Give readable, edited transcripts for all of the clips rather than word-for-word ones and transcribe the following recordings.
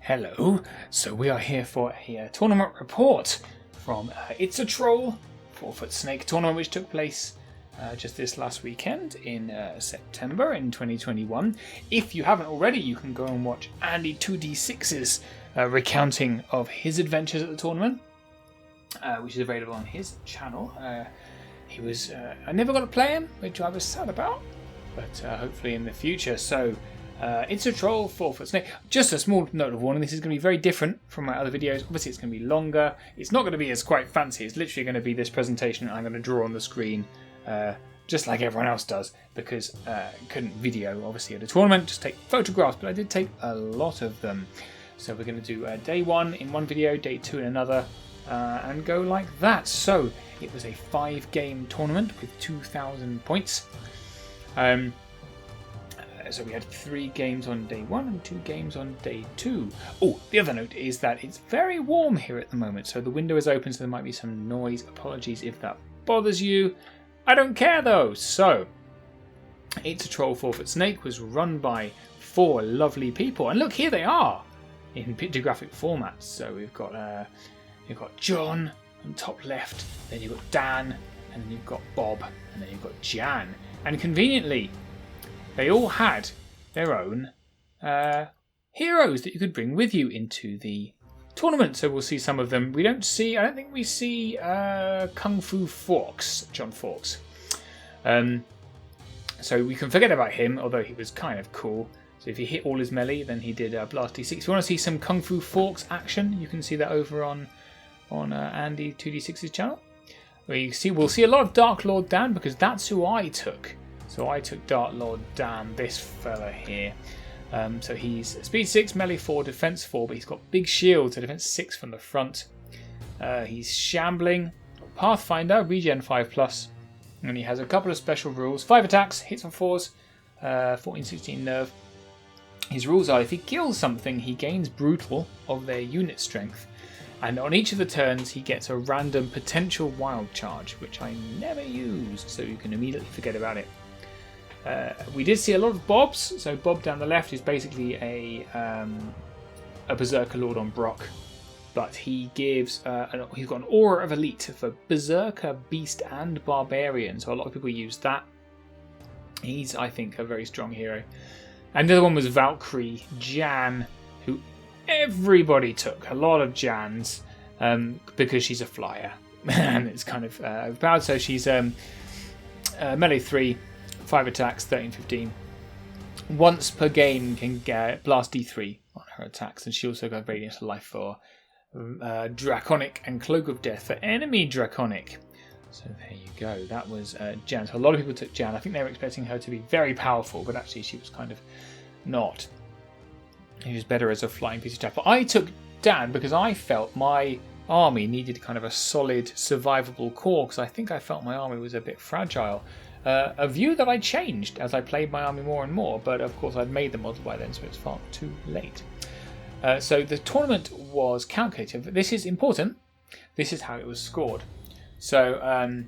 Hello, so we are here for a tournament report from It's a Troll 4-foot snake tournament which took place just this last weekend in September in 2021. If you haven't already, you can go and watch Andy 2D6's recounting of his adventures at the tournament, which is available on his channel. I never got to play him, which I was sad about, but hopefully in the future. So It's a Troll 4-foot snake. Just a small note of warning, this is going to be very different from my other videos. Obviously it's going to be longer. It's not going to be as quite fancy. It's literally going to be this presentation I'm going to draw on the screen just like everyone else does, because I couldn't video obviously at a tournament, just take photographs, but I did take a lot of them. So we're going to do day one in one video, day two in another, and go like that. So it was a 5-game tournament with 2,000 points. So we had 3 games on day 1 and 2 games on day 2. Oh, the other note is that it's very warm here at the moment, so the window is open, so there might be some noise. Apologies if that bothers you. I don't care though. So, It's a Troll 4-foot snake was run by 4 lovely people, and look, here they are in pictographic formats. So we've got John on top left, then you've got Dan, and then you've got Bob, and then you've got Jan, and conveniently, they all had their own heroes that you could bring with you into the tournament. So we'll see some of them. I don't think we see Kung Fu Forks, John Forks. So we can forget about him, although he was kind of cool. So if he hit all his melee, then he did Blast D6. If you want to see some Kung Fu Forks action, you can see that over on Andy 2D6's channel. We'll see a lot of Dark Lord Dan, because that's who I took. So I took Dark Lord Dan, this fella here. So he's speed 6, melee 4, defense 4, but he's got big shield, so defense 6 from the front. He's shambling, Pathfinder, regen 5+, and he has a couple of special rules. 5 attacks, hits on 4s, 14-16 nerve. His rules are, if he kills something, he gains brutal of their unit strength. And on each of the turns, he gets a random potential wild charge, which I never used, so you can immediately forget about it. We did see a lot of Bobs. So Bob down the left is basically a Berserker Lord on Brock, but he gives he's got an aura of elite for Berserker, Beast, and Barbarian. So a lot of people use that. He's, I think, a very strong hero. And the other one was Valkyrie Jan, who everybody took. A lot of Jans because she's a flyer, and it's kind of overpowered. So she's melee 3. 5 attacks, 13-15. Once per game can get Blast D3 on her attacks, and she also got Radiance of Life for Draconic and Cloak of Death for enemy Draconic. So there you go. That was Jan. So a lot of people took Jan. I think they were expecting her to be very powerful, but actually she was kind of not. She was better as a flying piece of attack. But I took Dan because I felt my army needed kind of a solid, survivable core, because I think I felt my army was a bit fragile. A view that I changed as I played my army more and more, but of course I'd made the model by then, so it's far too late. So the tournament was calculated. This is important. This is how it was scored. So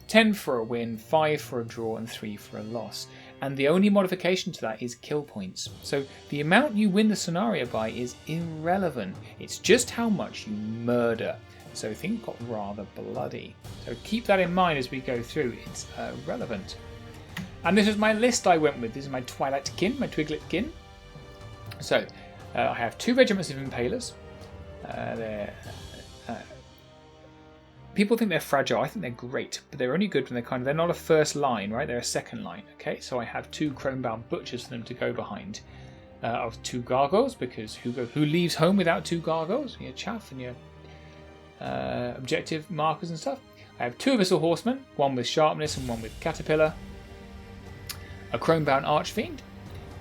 10 for a win, 5 for a draw, and 3 for a loss. And the only modification to that is kill points. So the amount you win the scenario by is irrelevant. It's just how much you murder. So things got rather bloody. So keep that in mind as we go through. It's relevant. And this is my list I went with. This is my Twilight kin, my Twiglet kin. So I have 2 regiments of Impalers. People think they're fragile. I think they're great, but they're only good when they're not a first line, right? They're a second line. Okay, so I have 2 Chrome-bound Butchers for them to go behind. Of 2 Gargoyles, because who leaves home without 2 Gargoyles? Your chaff and your objective markers and stuff. I have 2 Abyssal Horsemen, one with Sharpness and one with Caterpillar. A Chrome-bound Archfiend.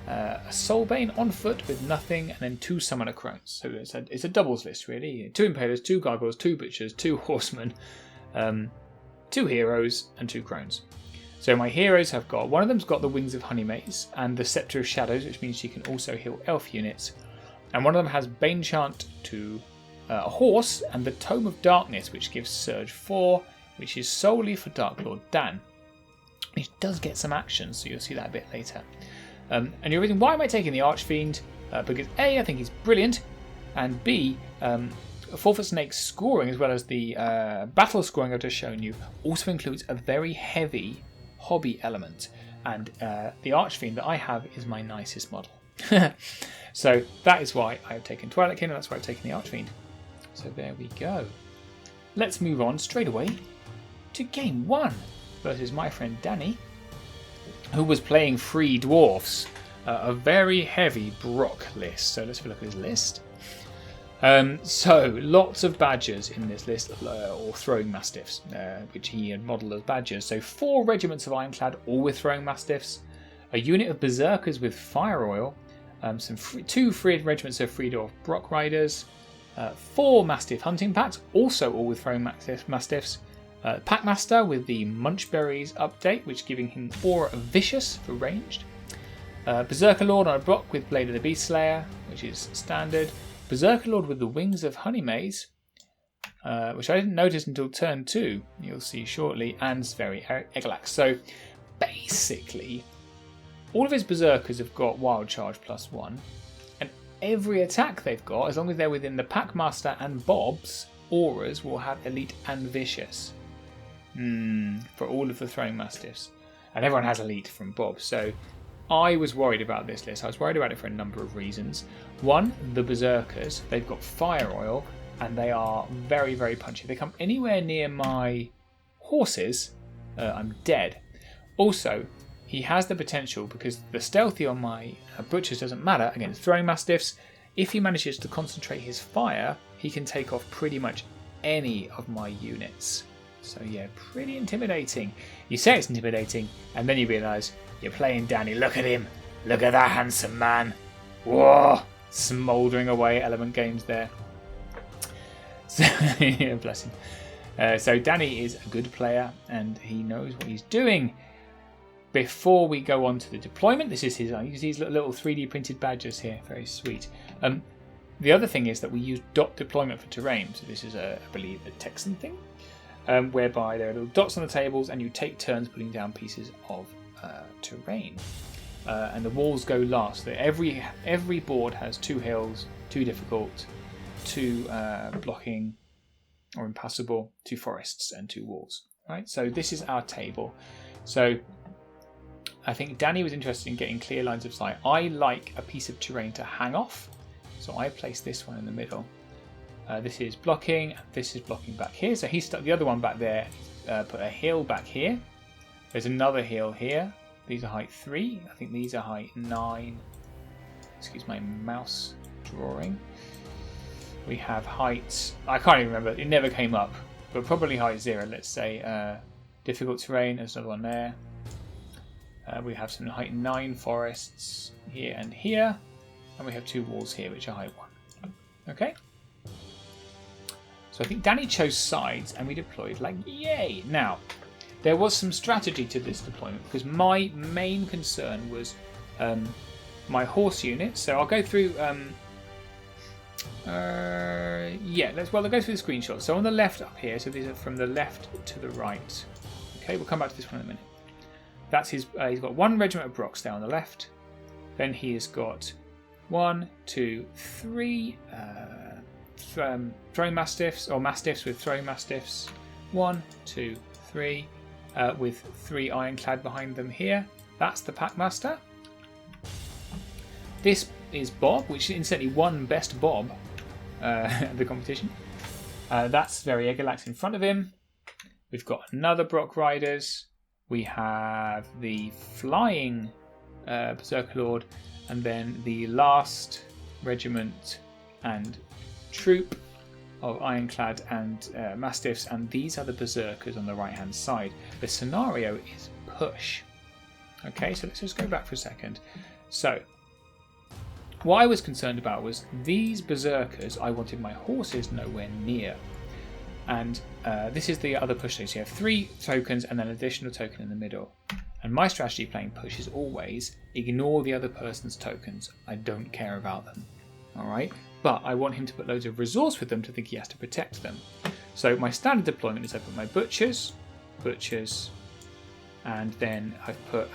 A Soulbane on foot with nothing, and then 2 Summoner Crones. So it's a doubles list really. 2 Impalers, 2 Gargoyles, 2 Butchers, 2 Horsemen, 2 Heroes, and 2 Crones. So my heroes have got, one of them's got the Wings of Honeymaze and the Scepter of Shadows, which means she can also heal elf units. And one of them has Bane Chant to a horse, and the Tome of Darkness, which gives Surge 4, which is solely for Dark Lord Dan. It does get some action, so you'll see that a bit later. And you're thinking, why am I taking the Archfiend? Because A, I think he's brilliant. and B, 4-foot Snake's scoring, as well as the battle scoring I've just shown you, also includes a very heavy hobby element. And the Archfiend that I have is my nicest model. So that is why I've taken Twilight King, and that's why I've taken the Archfiend. So there we go. Let's move on straight away to game 1 versus my friend Danny, who was playing 3 Dwarfs, a very heavy Brock list. So let's have a look at his list. So lots of badgers in this list, or throwing mastiffs, which he had modelled as badgers. So 4 regiments of ironclad, all with throwing mastiffs, a unit of berserkers with fire oil, 2 regiments of free dwarf Brock riders, 4 mastiff hunting packs, also all with throwing mastiffs. Packmaster with the Munchberries update, which giving him Aura of Vicious for ranged. Berserker Lord on a Brock with Blade of the Beast Slayer, which is standard. Berserker Lord with the Wings of Honeymaze, which I didn't notice until turn 2, you'll see shortly, and very Egalax. So basically, all of his Berserkers have got Wild Charge +1, and every attack they've got, as long as they're within the Packmaster and Bob's auras, will have Elite and Vicious. For all of the Throwing Mastiffs. And everyone has Elite from Bob, so I was worried about this list. I was worried about it for a number of reasons. One, the Berserkers, they've got fire oil, and they are very, very punchy. If they come anywhere near my horses, I'm dead. Also, he has the potential, because the stealthy on my butchers doesn't matter against throwing mastiffs. If he manages to concentrate his fire, he can take off pretty much any of my units. So yeah, pretty intimidating. You say it's intimidating, and then you realise you're playing Danny. Look at him. Look at that handsome man. Whoa! Smouldering away at Element Games there. So, yeah, bless him. So Danny is a good player, and he knows what he's doing. Before we go on to the deployment, this is his. I use these little 3D printed badges here. Very sweet. The other thing is that we use dot deployment for terrain. So this is, I believe, a Texan thing, whereby there are little dots on the tables, and you take turns putting down pieces of terrain. And the walls go last. So every board has 2 hills, 2 difficult, 2 blocking or impassable, 2 forests, and 2 walls. Right. So this is our table. So I think Danny was interested in getting clear lines of sight. I like a piece of terrain to hang off, so I place this one in the middle. This is blocking, and this is blocking back here. So he stuck the other one back there, put a hill back here. There's another hill here. These are height 3. I think these are height 9. Excuse my mouse drawing. We have height, I can't even remember, it never came up, but probably height 0, let's say. Difficult terrain, there's another one there. We have some height 9 forests here and here, and we have 2 walls here which are height 1. Okay? So I think Danny chose sides, and we deployed like yay! Now, there was some strategy to this deployment, because my main concern was my horse unit. So I'll go through. We'll go through the screenshots. So on the left up here, so these are from the left to the right. Okay, we'll come back to this one in a minute. That's his. He's got 1 regiment of Brocks there on the left. Then he has got 1, 2, 3 throwing mastiffs, or mastiffs with throwing mastiffs. 1, 2, 3. With 3 ironclad behind them here. That's the Packmaster. This is Bob, which incidentally won Best Bob at the competition. That's very Egalax in front of him. We've got another Brock Riders. We have the Flying Berserker Lord, and then the last regiment and troop of ironclad and mastiffs, and these are the berserkers on the right hand side. The scenario is push. Okay, so let's just go back for a second. So what I was concerned about was these berserkers, I wanted my horses nowhere near, and this is the other push stage. So you have 3 tokens and then an additional token in the middle, and my strategy playing push is always ignore the other person's tokens. I don't care about them. Alright, but I want him to put loads of resource with them to think he has to protect them. So my standard deployment is I put my butchers, and then I've put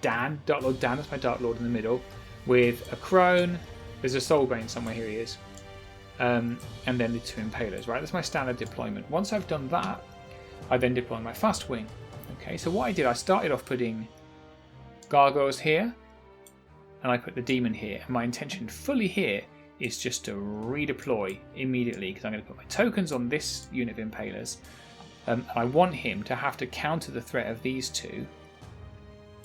Dark Lord Dan, that's my Dark Lord in the middle, with a crone. There's a Soulbane somewhere, here he is. and then the 2 impalers, right? That's my standard deployment. Once I've done that, I then deploy my fast wing. Okay, so what I did, I started off putting gargoyles here, and I put the demon here. And my intention fully here is just to redeploy immediately, because I'm going to put my tokens on this unit of impalers. I want him to have to counter the threat of these 2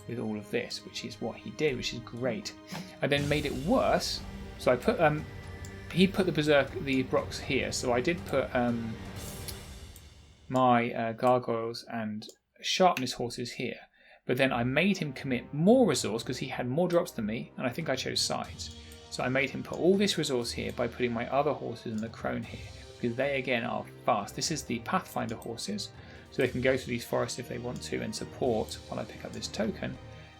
with all of this, which is what he did, which is great. I then made it worse, so I put he put the Brocs here, so I did put my gargoyles and sharpness horses here, but then I made him commit more resource because he had more drops than me, and I think I chose sides. So I made him put all this resource here by putting my other horses and the crone here, because they again are fast. This is the Pathfinder horses, so they can go through these forests if they want to and support while I pick up this token.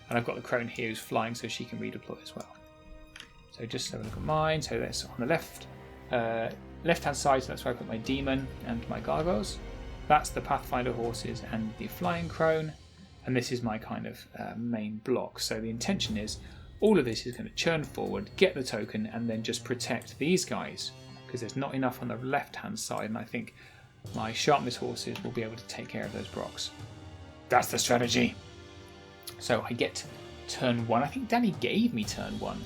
And I've got the crone here who's flying, so she can redeploy as well. So just have a look at mine. So that's on the left-hand side, so that's where I put my demon and my gargoyles. That's the Pathfinder horses and the flying crone, and this is my kind of main block. So the intention is all of this is going to churn forward, get the token, and then just protect these guys, because there's not enough on the left-hand side, and I think my sharpness horses will be able to take care of those Brocs. That's the strategy. So I get turn 1. I think Danny gave me turn 1.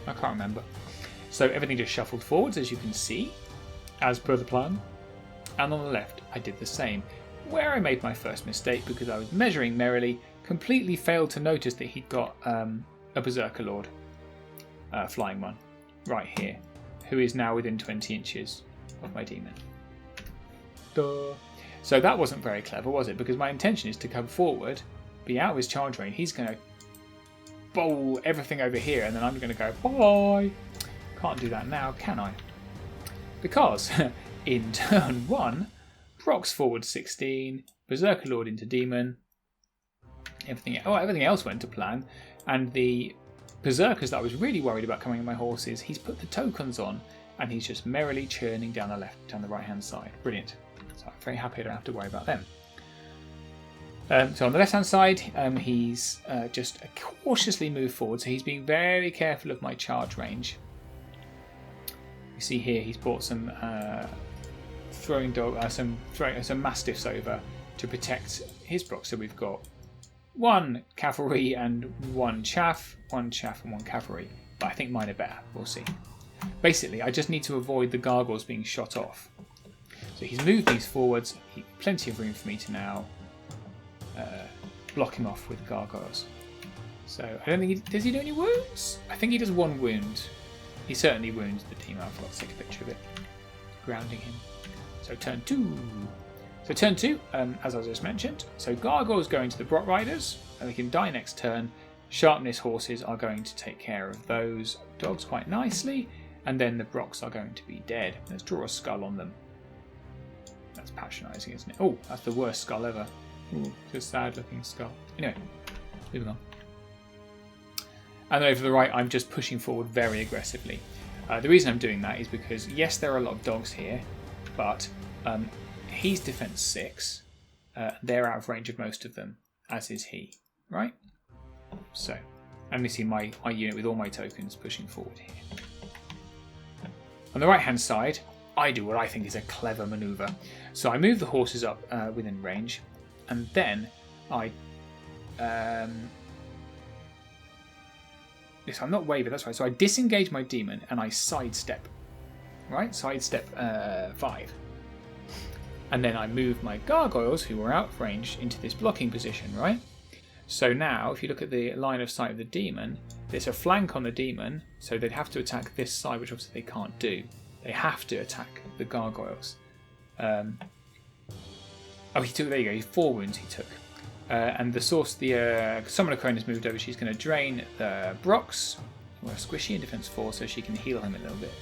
I can't remember. So everything just shuffled forwards, as you can see, as per the plan. And on the left, I did the same. Where I made my first mistake, because I was measuring merrily, completely failed to notice that he'd got a Berserker Lord, flying one, right here, who is now within 20 inches of my demon. Duh. So that wasn't very clever, was it? Because my intention is to come forward, be out of his charge range. He's going to bowl everything over here, and then I'm going to go, bye. Can't do that now, can I? Because in turn 1, Brocs forward 16, Berserker Lord into demon. Everything else went to plan, and the Berserkers that I was really worried about coming in my horses, he's put the tokens on, and he's just merrily churning down the right hand side. Brilliant. So I'm very happy I don't have to worry about them. So on the left hand side, he's just cautiously moved forward, so he's being very careful of my charge range. You see here he's brought some some mastiffs over to protect his Brocs. So we've got 1 cavalry and 1 chaff, 1 chaff and 1 cavalry. But I think mine are better. We'll see. Basically, I just need to avoid the gargoyles being shot off. So he's moved these forwards. Plenty of room for me to now block him off with gargoyles. So I don't think does he do any wounds? I think he does 1 wound. He certainly wounds the team. I've got to take a picture of it, grounding him. So turn 2. So turn 2, as I just mentioned. So gargoyles going to the Brock Riders, and they can die next turn. Sharpness horses are going to take care of those dogs quite nicely, and then the Brocs are going to be dead. Let's draw a skull on them. That's patronising, isn't it? Oh, that's the worst skull ever. Ooh, it's a sad-looking skull. Anyway, moving on. And over the right, I'm just pushing forward very aggressively. The reason I'm doing that is because, yes, there are a lot of dogs here, but he's defense 6. They're out of range of most of them, as is he, right? So, I'm missing my unit with all my tokens pushing forward here. On the right-hand side, I do what I think is a clever manoeuvre. So I move the horses up within range, and then I... Yes, I'm not waver, that's right. So I disengage my demon and I sidestep. Right? Sidestep 5. And then I move my gargoyles, who were out of range, into this blocking position, right? So now, if you look at the line of sight of the demon, there's a flank on the demon, so they'd have to attack this side, which obviously they can't do. They have to attack the gargoyles. He took, there you go, 4 wounds he took. And the source, the Summoner Crone has moved over. She's going to drain the Brocs, who are squishy in defense 4, so she can heal him a little bit.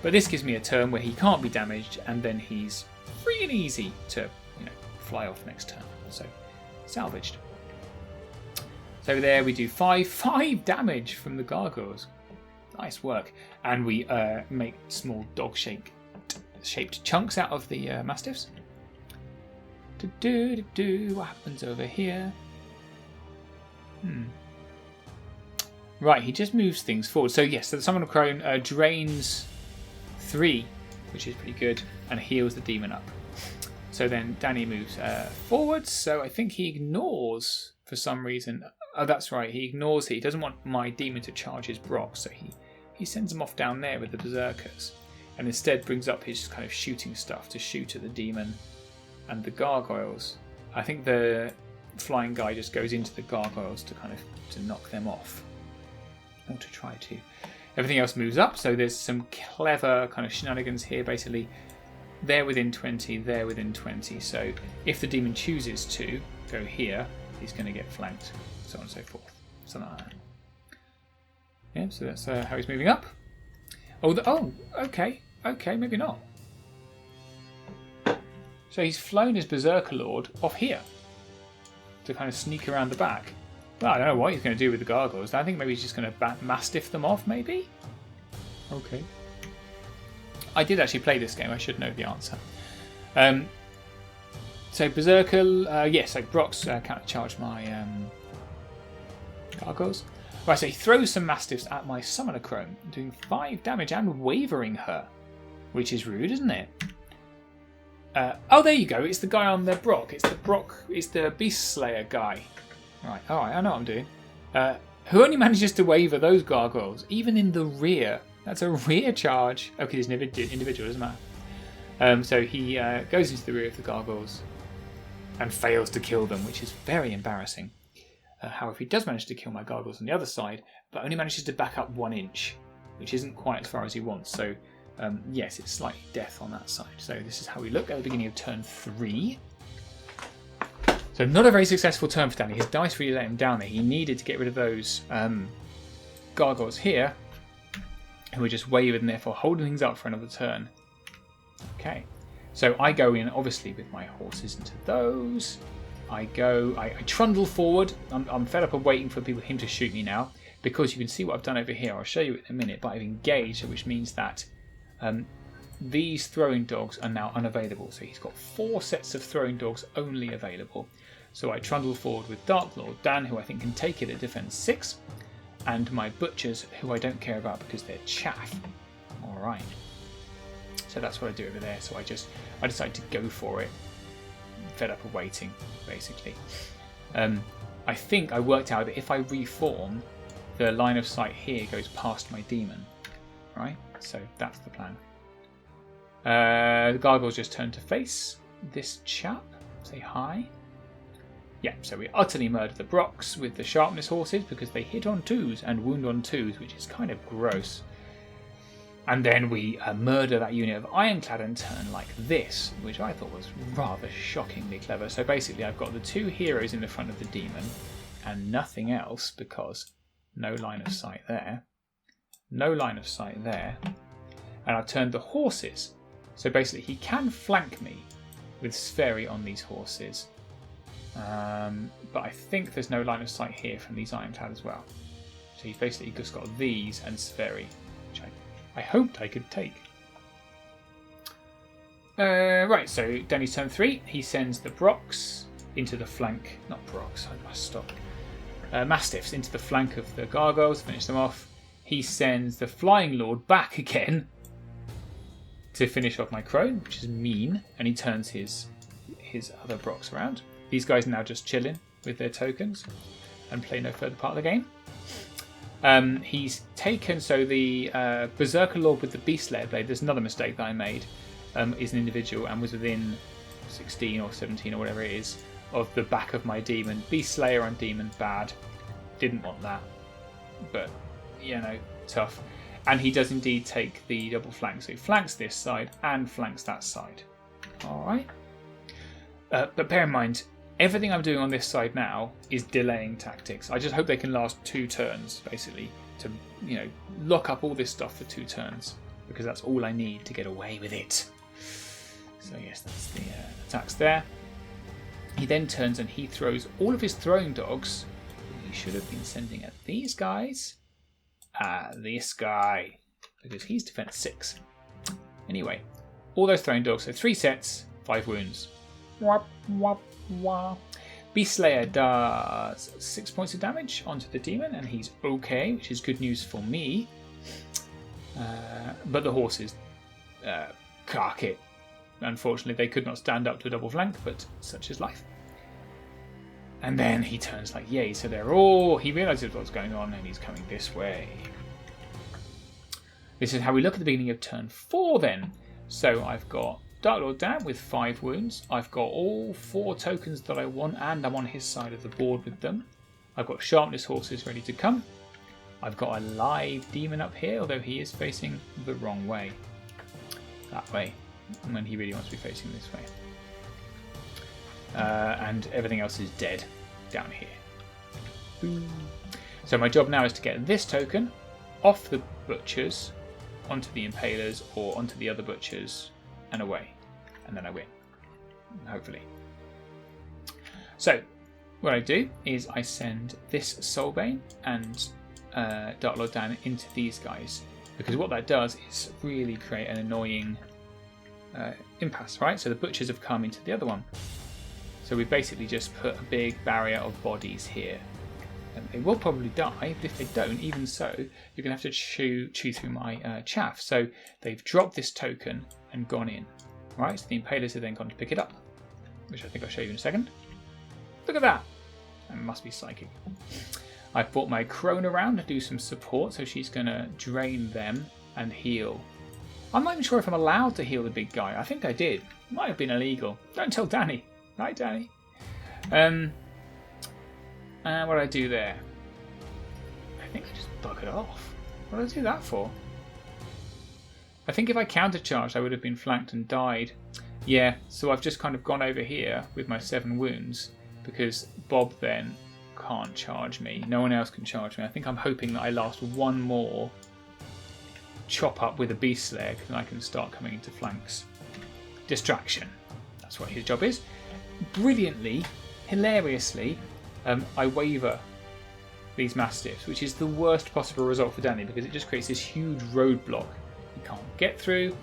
But this gives me a turn where he can't be damaged, and then he's free and easy to, fly off next turn. So, salvaged. So there we do 5 damage from the gargoyles. Nice work. And we make small dog-shaped chunks out of the mastiffs. What happens over here? Right, he just moves things forward. So yes, so the Summon of Crone drains 3, which is pretty good, and heals the demon up. So then Danny moves forward. So I think he ignores, for some reason. Oh, that's right. He ignores it. He doesn't want my demon to charge his Brock, so he sends him off down there with the Berserkers, and instead brings up his kind of shooting stuff to shoot at the demon and the gargoyles. I think the flying guy just goes into the gargoyles to knock them off, or to try to. Everything else moves up, so there's some clever kind of shenanigans here. Basically, they're within 20, they're within 20. So if the demon chooses to go here, he's going to get flanked, so on and so forth. Something like that. Yeah, so that's how he's moving up. Okay, maybe not. So he's flown his Berserker Lord off here to kind of sneak around the back. Well, I don't know what he's going to do with the gargoyles. I think maybe he's just going to Mastiff them off, maybe? Okay. I did actually play this game. I should know the answer. So Berserker... yes, so Brock's counter-charge my gargoyles. Right, so he throws some Mastiffs at my Summoner Crone, doing 5 damage and wavering her, which is rude, isn't it? Oh, there you go. It's the guy on the Brock. It's the Beast Slayer guy. Right, alright, I know what I'm doing. Who only manages to waver those gargoyles, even in the rear. That's a rear charge. Okay, he's an individual, doesn't matter. So he goes into the rear of the gargoyles and fails to kill them, which is very embarrassing. However, he does manage to kill my gargoyles on the other side, but only manages to back up 1 inch, which isn't quite as far as he wants. So, yes, it's slightly death on that side. So this is how we look at the beginning of turn 3. So not a very successful turn for Danny. His dice really let him down there. He needed to get rid of those gargoyles here, who were just wavered and therefore holding things up for another turn. Okay, so I go in obviously with my horses into those. I trundle forward. I'm fed up of waiting for him to shoot me now, because you can see what I've done over here. I'll show you in a minute, but I've engaged, which means that these throwing dogs are now unavailable. So he's got 4 sets of throwing dogs only available. So I trundle forward with Dark Lord Dan, who I think can take it at defense 6, and my butchers, who I don't care about because they're chaff. Alright. So that's what I do over there. So I decide to go for it. Fed up of waiting, basically. I think I worked out that if I reform, the line of sight here goes past my demon. Right? So that's the plan. The gargoyles just turn to face this chap. Say hi. Yeah, so we utterly murder the Brocks with the sharpness horses because they hit on 2s and wound on 2s, which is kind of gross. And then we murder that unit of Ironclad and turn like this, which I thought was rather shockingly clever. So basically I've got the 2 heroes in the front of the demon and nothing else, because no line of sight there. No line of sight there. And I've turned the horses. So basically he can flank me with Spheri on these horses. But I think there's no line of sight here from these Ironclad as well. So he's basically just got these and Spheri, which I hoped I could take. Right, so Danny's turn 3. He sends the Brocks into the flank. Not Brocks, I must stop. Mastiffs into the flank of the Gargoyles, finish them off. He sends the Flying Lord back again to finish off my Crone, which is mean, and he turns his other Brocks around. These guys are now just chilling with their tokens and play no further part of the game. He's taken, so the Berserker Lord with the Beast Slayer Blade, there's another mistake that I made, is an individual and was within 16 or 17 or whatever it is of the back of my demon. Beast Slayer on demon, bad. Didn't want that. But, you know, tough. And he does indeed take the double flank, so he flanks this side and flanks that side. Alright. But bear in mind, everything I'm doing on this side now is delaying tactics. I just hope they can last 2 turns, basically, to, you know, lock up all this stuff for 2 turns, because that's all I need to get away with it. So yes, that's the attacks there. He then turns and he throws all of his throwing dogs, who he should have been sending at these guys, this guy, because he's defense 6. Anyway, all those throwing dogs, so 3 sets, 5 wounds. Wah, wah, wah. Beast Slayer does 6 points of damage onto the demon, and he's okay, which is good news for me. But the horses cark it. Unfortunately, they could not stand up to a double flank, but such is life. And then he turns like, yay, so they're all... He realises what's going on, and he's coming this way. This is how we look at the beginning of turn 4 then. So I've got Dark Lord Dan with 5 wounds. I've got all 4 tokens that I want, and I'm on his side of the board with them. I've got Sharpness horses ready to come. I've got a live demon up here, although he is facing the wrong way. That way, when he really wants to be facing this way. And everything else is dead down here. Boom. So my job now is to get this token off the butchers, onto the impalers, or onto the other butchers, and away. And then I win. Hopefully. So, what I do is I send this Soulbane and Dark Lord Dan into these guys. Because what that does is really create an annoying impasse, right? So the butchers have come into the other one. So we basically just put a big barrier of bodies here. And they will probably die, but if they don't, even so, you're going to have to chew through my chaff. So they've dropped this token and gone in. Right, so the Impalers have then gone to pick it up, which I think I'll show you in a second. Look at that! That must be psychic. I've brought my crone around to do some support, so she's going to drain them and heal. I'm not even sure if I'm allowed to heal the big guy. I think I did. Might have been illegal. Don't tell Danny. Right, Danny? And what did I do there? I think I just buggered off. What did I do that for? I think if I countercharged, I would have been flanked and died. Yeah, so I've just kind of gone over here with my 7 wounds because Bob then can't charge me. No one else can charge me. I think I'm hoping that I last one more chop up with a Beast Slayer and I can start coming into flanks. Distraction. That's what his job is. Brilliantly, hilariously, I waver these Mastiffs, which is the worst possible result for Danny because it just creates this huge roadblock he can't get through,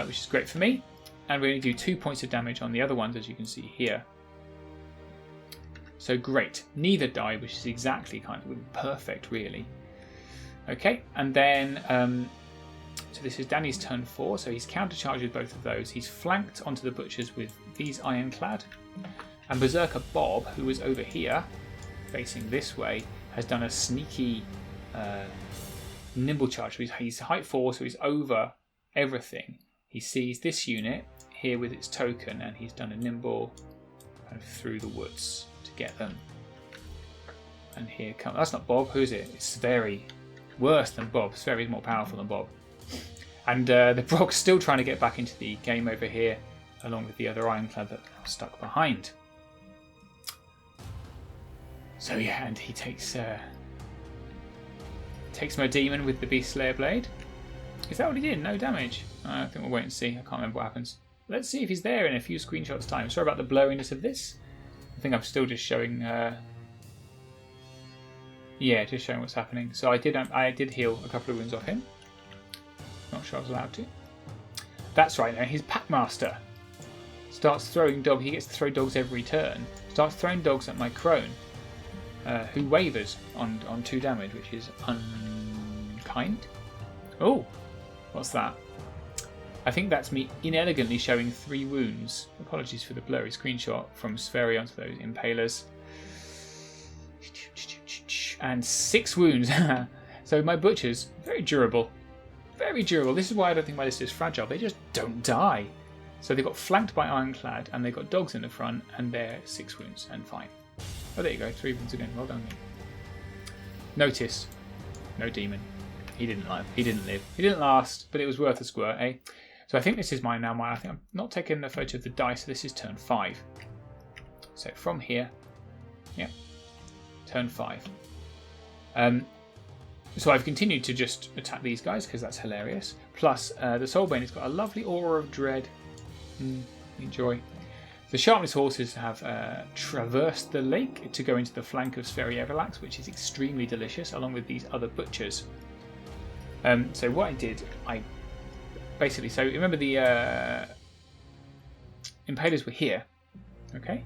which is great for me. And we only do 2 points of damage on the other ones, as you can see here. So great. Neither die, which is exactly kind of perfect, really. Okay, and then so this is Danny's turn 4, so he's countercharged with both of those. He's flanked onto the butchers with these Ironclad. And Berserker Bob, who is over here, facing this way, has done a sneaky nimble charge. So he's height 4, so he's over everything. He sees this unit here with its token, and he's done a nimble kind of through the woods to get them. And here comes... That's not Bob, who is it? It's very worse than Bob. It's very more powerful than Bob. And the Brog's still trying to get back into the game over here, along with the other Ironclad that are stuck behind. So yeah, and he takes my demon with the Beast Slayer blade. Is that what he did? No damage. I think we'll wait and see. I can't remember what happens. Let's see if he's there in a few screenshots time. Sorry about the blurriness of this. I think I'm still just showing... yeah, just showing what's happening. So I did heal a couple of wounds off him. Not sure I was allowed to. That's right, now he's Packmaster. Starts throwing dogs. He gets to throw dogs every turn. Starts throwing dogs at my crone, who wavers on 2 damage, which is unkind. Oh, what's that? I think that's me inelegantly showing 3 wounds. Apologies for the blurry screenshot from Spheri onto those Impalers. And 6 wounds. So my butchers, very durable. Very durable. This is why I don't think my list is fragile. They just don't die. So they got flanked by Ironclad, and they got dogs in the front, and they're 6 wounds and fine. Oh, there you go. 3 wounds again. Well done, me. Notice, no demon. He didn't live. He didn't live. He didn't last, but it was worth a squirt, eh? So I think this is mine now. I think I'm not taking the photo of the dice. So this is turn 5. So from here, yeah, turn 5. So I've continued to just attack these guys because that's hilarious. Plus, the Soulbane has got a lovely aura of dread. Enjoy. The Sharpness horses have traversed the lake to go into the flank of Spheri Everlax, which is extremely delicious, along with these other butchers. So what I did, I basically... So remember the Impalers were here. Okay?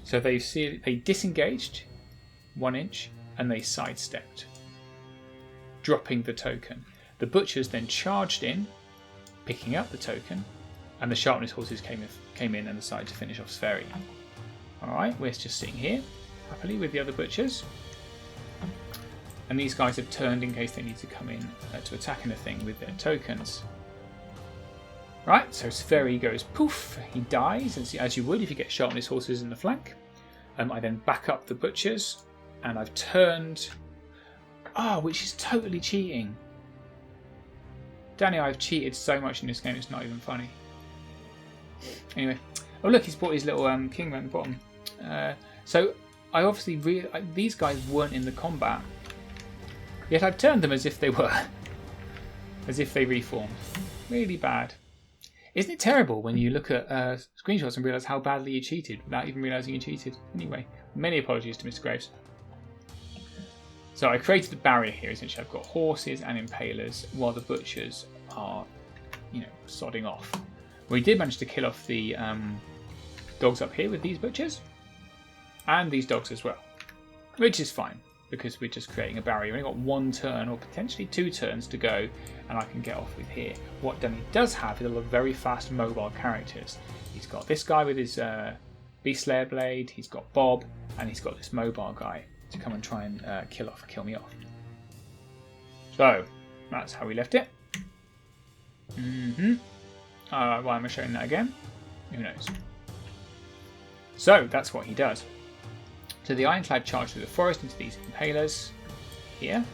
So they disengaged 1 inch and they sidestepped, dropping the token. The butchers then charged in, picking up the token, and the sharpness horses came in and decided to finish off Sverri. Alright, we're just sitting here happily with the other butchers. And these guys have turned in case they need to come in to attack anything with their tokens. Right, so Sverri goes poof, he dies, as you would if you get sharpness horses in the flank. I then back up the butchers, and I've turned... which is totally cheating. Danny, I've cheated so much in this game, it's not even funny. Anyway. Oh look, he's brought his little king around the bottom. So I obviously these guys weren't in the combat, yet I've turned them as if they were, as if they reformed. Really bad. Isn't it terrible when you look at screenshots and realise how badly you cheated without even realising you cheated? Anyway, many apologies to Mr. Graves. So I created a barrier here. Essentially, I've got horses and impalers while the butchers are, sodding off. We did manage to kill off the dogs up here with these butchers, and these dogs as well, which is fine because we're just creating a barrier. We've only got 1 turn or potentially 2 turns to go, and I can get off with here. What Danny does have is a lot of very fast mobile characters. He's got this guy with his Beast Slayer blade. He's got Bob, and he's got this mobile guy to come and try and kill me off. So that's how we left it. Why am I showing that again? Who knows? So that's what he does. So the Ironclad charge through the forest into these impalers here.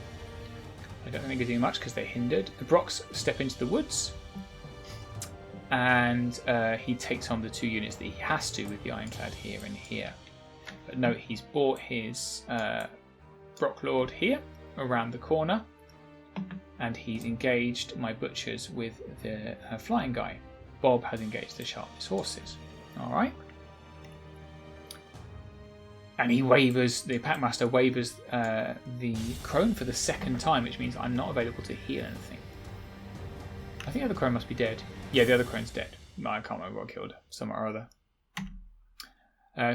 I don't think they're doing much because they're hindered. The Brocks step into the woods, and he takes on the 2 units that he has to with the Ironclad here and here. But note, he's brought his Brocklord here around the corner, and he's engaged my butchers with the flying guy. Bob has engaged the sharpness horses. Alright. And he wavers, the Packmaster wavers the crone for the 2nd time, which means I'm not available to heal anything. I think the other crone must be dead. Yeah, the other crone's dead. I can't remember what killed her, somewhere or other.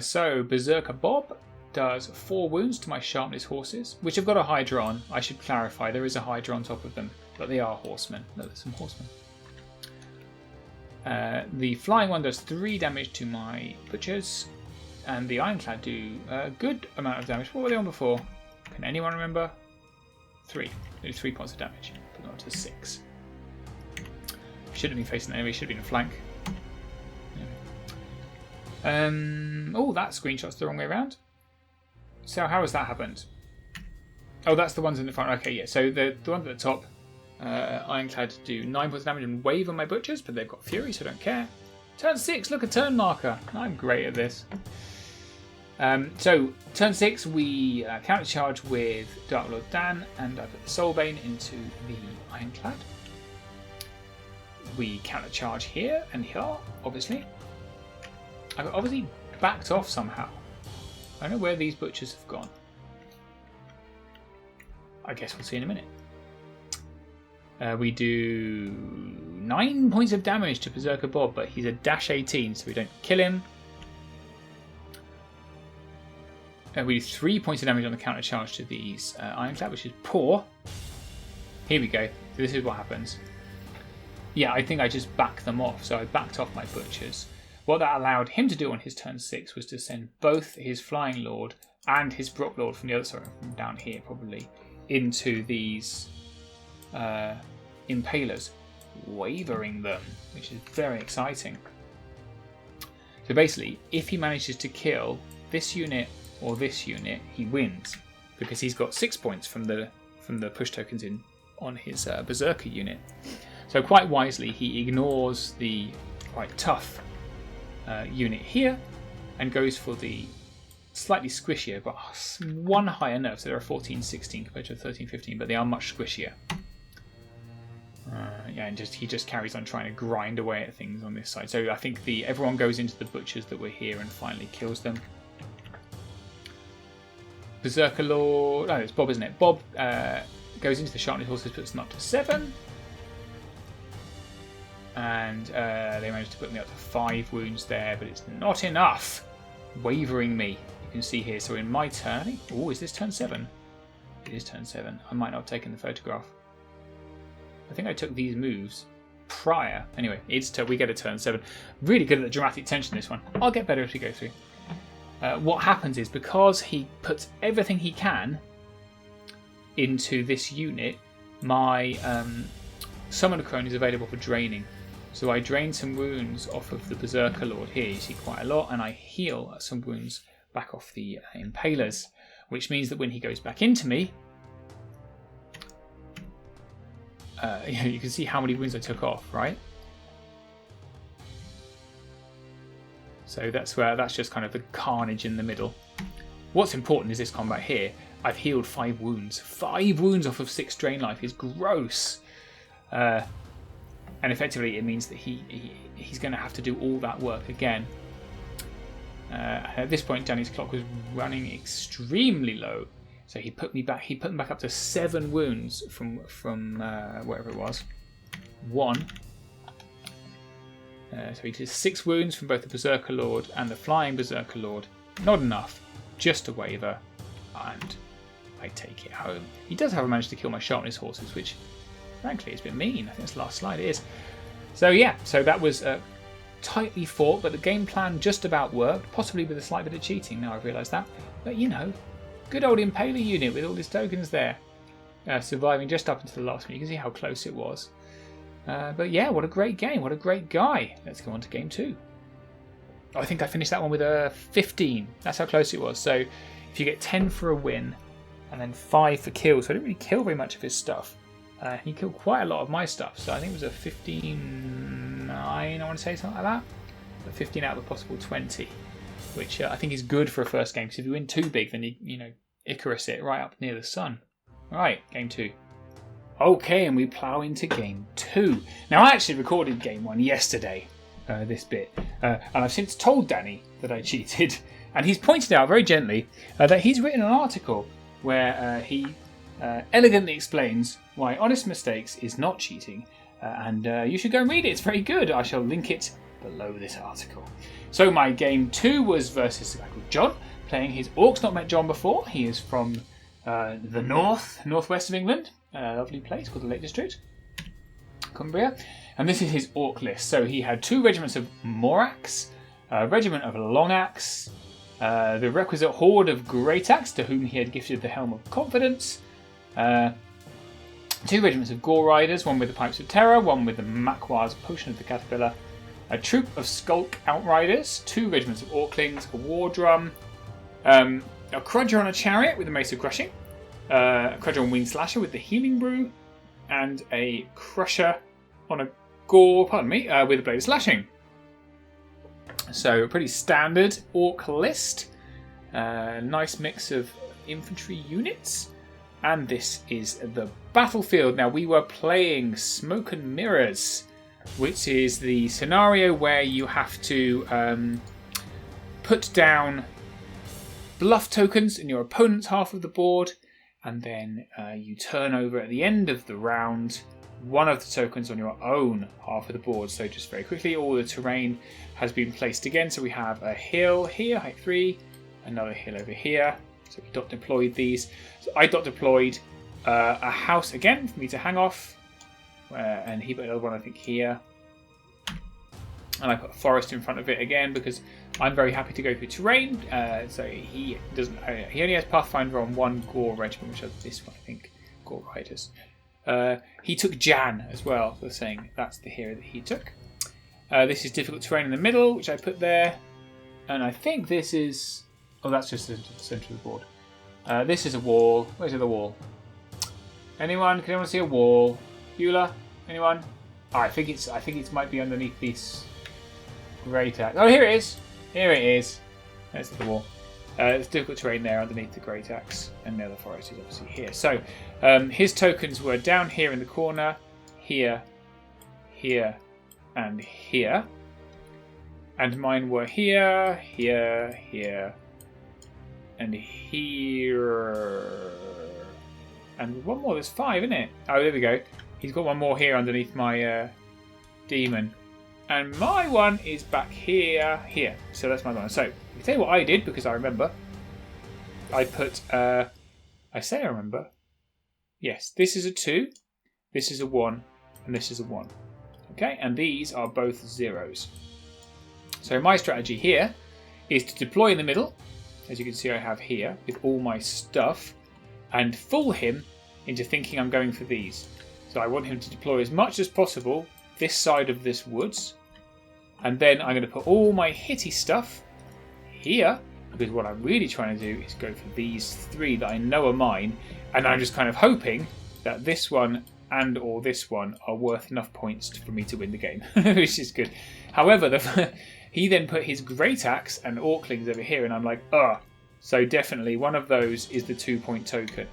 So Berserker Bob does 4 wounds to my sharpness horses, which have got a Hydra on. I should clarify, there is a Hydra on top of them, but they are horsemen. No, there's some horsemen. The flying one does 3 damage to my butchers, and the Ironclad do a good amount of damage. What were they on before? Can anyone remember? 3. They do 3 points of damage, but not to 6. Should have been facing the enemy, should have been a flank. Oh, that screenshot's the wrong way around. So how has that happened? Oh, that's the ones in the front. Okay, yeah. So the ones at the top, Ironclad do 9 points of damage and wave on my butchers, but they've got Fury, so I don't care. Turn 6, look, a turn marker. I'm great at this. So turn 6, we counter charge with Dark Lord Dan, and I put the Soulbane into the Ironclad. We counter charge here and here, obviously. I've obviously backed off somehow. I don't know where these butchers have gone. I guess we'll see in a minute. We do 9 points of damage to Berserker Bob, but he's a -18, so we don't kill him. We do 3 points of damage on the counter charge to these Ironclad, which is poor. Here we go. So this is what happens. Yeah, I think I just backed them off. So I backed off my butchers. What that allowed him to do on his turn 6 was to send both his Flying Lord and his Brocklord from the other side, from down here probably, into these Impalers, wavering them, which is very exciting. So basically, if he manages to kill this unit or this unit, he wins, because he's got 6 points from the push tokens in on his Berserker unit. So quite wisely, he ignores the quite tough unit here and goes for the slightly squishier, but 1 higher nerf. So they're a 14-16 compared to a 13-15, but they are much squishier. Yeah, and he just carries on trying to grind away at things on this side. So I think everyone goes into the butchers that were here and finally kills them. Berserker Lord, no, it's Bob, isn't it? Bob goes into the sharpness horses, puts them up to 7. And they managed to put me up to 5 wounds there, but it's not enough. wavering me. You can see here. So in my turn, oh, is this turn 7? It is turn 7. I might not have taken the photograph. I think I took these moves prior. Anyway, we get a turn 7. Really good at the dramatic tension, this one. I'll get better as we go through. What happens is, because he puts everything he can into this unit, my Summoner Crone is available for draining. So I drain some wounds off of the Berserker Lord here. You see quite a lot, and I heal some wounds back off the Impalers, which means that when he goes back into me, you can see how many wounds I took off, right? So that's just kind of the carnage in the middle. What's important is this combat here. I've healed 5 wounds. 5 wounds off of 6 drain life is gross. And effectively it means that he's going to have to do all that work again. At this point, Danny's clock was running extremely low, so he put me back up to 7 wounds from wherever it was. 1. So he did 6 wounds from both the Berserker Lord and the Flying Berserker Lord. Not enough, just a waver, and I take it home. He does, however, manage to kill my Sharpness horses, which frankly is a bit mean. I think it's the last slide it is. So yeah, so that was tightly fought, but the game plan just about worked, possibly with a slight bit of cheating, now I've realised that. But you know, good old Impaler unit with all his tokens there. Surviving just up until the last one. You can see how close it was. But yeah, what a great game, what a great guy. Let's go on to game 2. I think I finished that one with a 15. That's how close it was. So if you get 10 for a win, and then 5 for kills, so I didn't really kill very much of his stuff. He killed quite a lot of my stuff, so I think it was a 15-9, I want to say, something like that. But 15 out of a possible 20, which I think is good for a first game, because if you win too big, then you know, Icarus it right up near the sun. Right, game 2. Okay, and we plough into game 2. Now, I actually recorded game 1 yesterday, this bit, and I've since told Danny that I cheated, and he's pointed out very gently that he's written an article where he elegantly explains why honest mistakes is not cheating, and you should go and read it. It's very good. I shall link it below this article. So my game 2 was versus a guy called John, playing his Orcs. Not met John before. He is from the northwest of England, a lovely place called the Lake District, Cumbria, and this is his Orc list. So he had 2 regiments of Morax, a regiment of Longaxe, the requisite horde of Greataxe, to whom he had gifted the Helm of Confidence, 2 regiments of Gore Riders, one with the Pipes of Terror, one with the Makwar's Potion of the Caterpillar, a troop of Skulk Outriders, 2 regiments of Orklings, a War Drum, a Crudger on a Chariot with the Mace of Crushing, a Crudger on Winged Slasher with the Healing Brew, and a Crusher on a Gore, with a Blade of Slashing. So a pretty standard Orc list. Nice mix of infantry units. And this is the battlefield. Now, we were playing Smoke and Mirrors, which is the scenario where you have to put down bluff tokens in your opponent's half of the board, and then you turn over at the end of the round one of the tokens on your own half of the board. So just very quickly, all the terrain has been placed again. So we have a hill here, height 3, another hill over here. So we dot deployed these. So I dot deployed a house again for me to hang off, and he put another one I think here. And I put a forest in front of it again because I'm very happy to go through terrain. So he doesn't. He only has Pathfinder on 1 Gore regiment, which is this one I think, Gore Riders. He took Jan as well, for saying that's the hero that he took. This is difficult terrain in the middle, which I put there, and I think this is. Oh, that's just the centre of the board. This is a wall. Where's the other wall? Anyone? Can anyone see a wall? Beulah? Anyone? Oh, I think it might be underneath this Greataxe. Oh, here it is. Here it is. There's the wall. There's difficult terrain there underneath the Greataxe, and the other forest is obviously here. So his tokens were down here in the corner, here, here, and here. And mine were here, here, here, and here. And one more, there's 5, isn't it? Oh, there we go. He's got one more here underneath my demon. And my one is back here. So that's my one. So, I'll tell you what I did, because I remember. I put, I say I remember. Yes, this is a 2, this is a 1, and this is a 1. Okay, and these are both zeros. So my strategy here is to deploy in the middle, as you can see I have here, with all my stuff, and fool him into thinking I'm going for these. So I want him to deploy as much as possible this side of this woods, and then I'm going to put all my hitty stuff here, because what I'm really trying to do is go for these 3 that I know are mine, and I'm just kind of hoping that this one and or this one are worth enough points for me to win the game, which is good. However, he then put his Great Axe and Orclings over here, and I'm like, ugh. So definitely one of those is the 2-point token.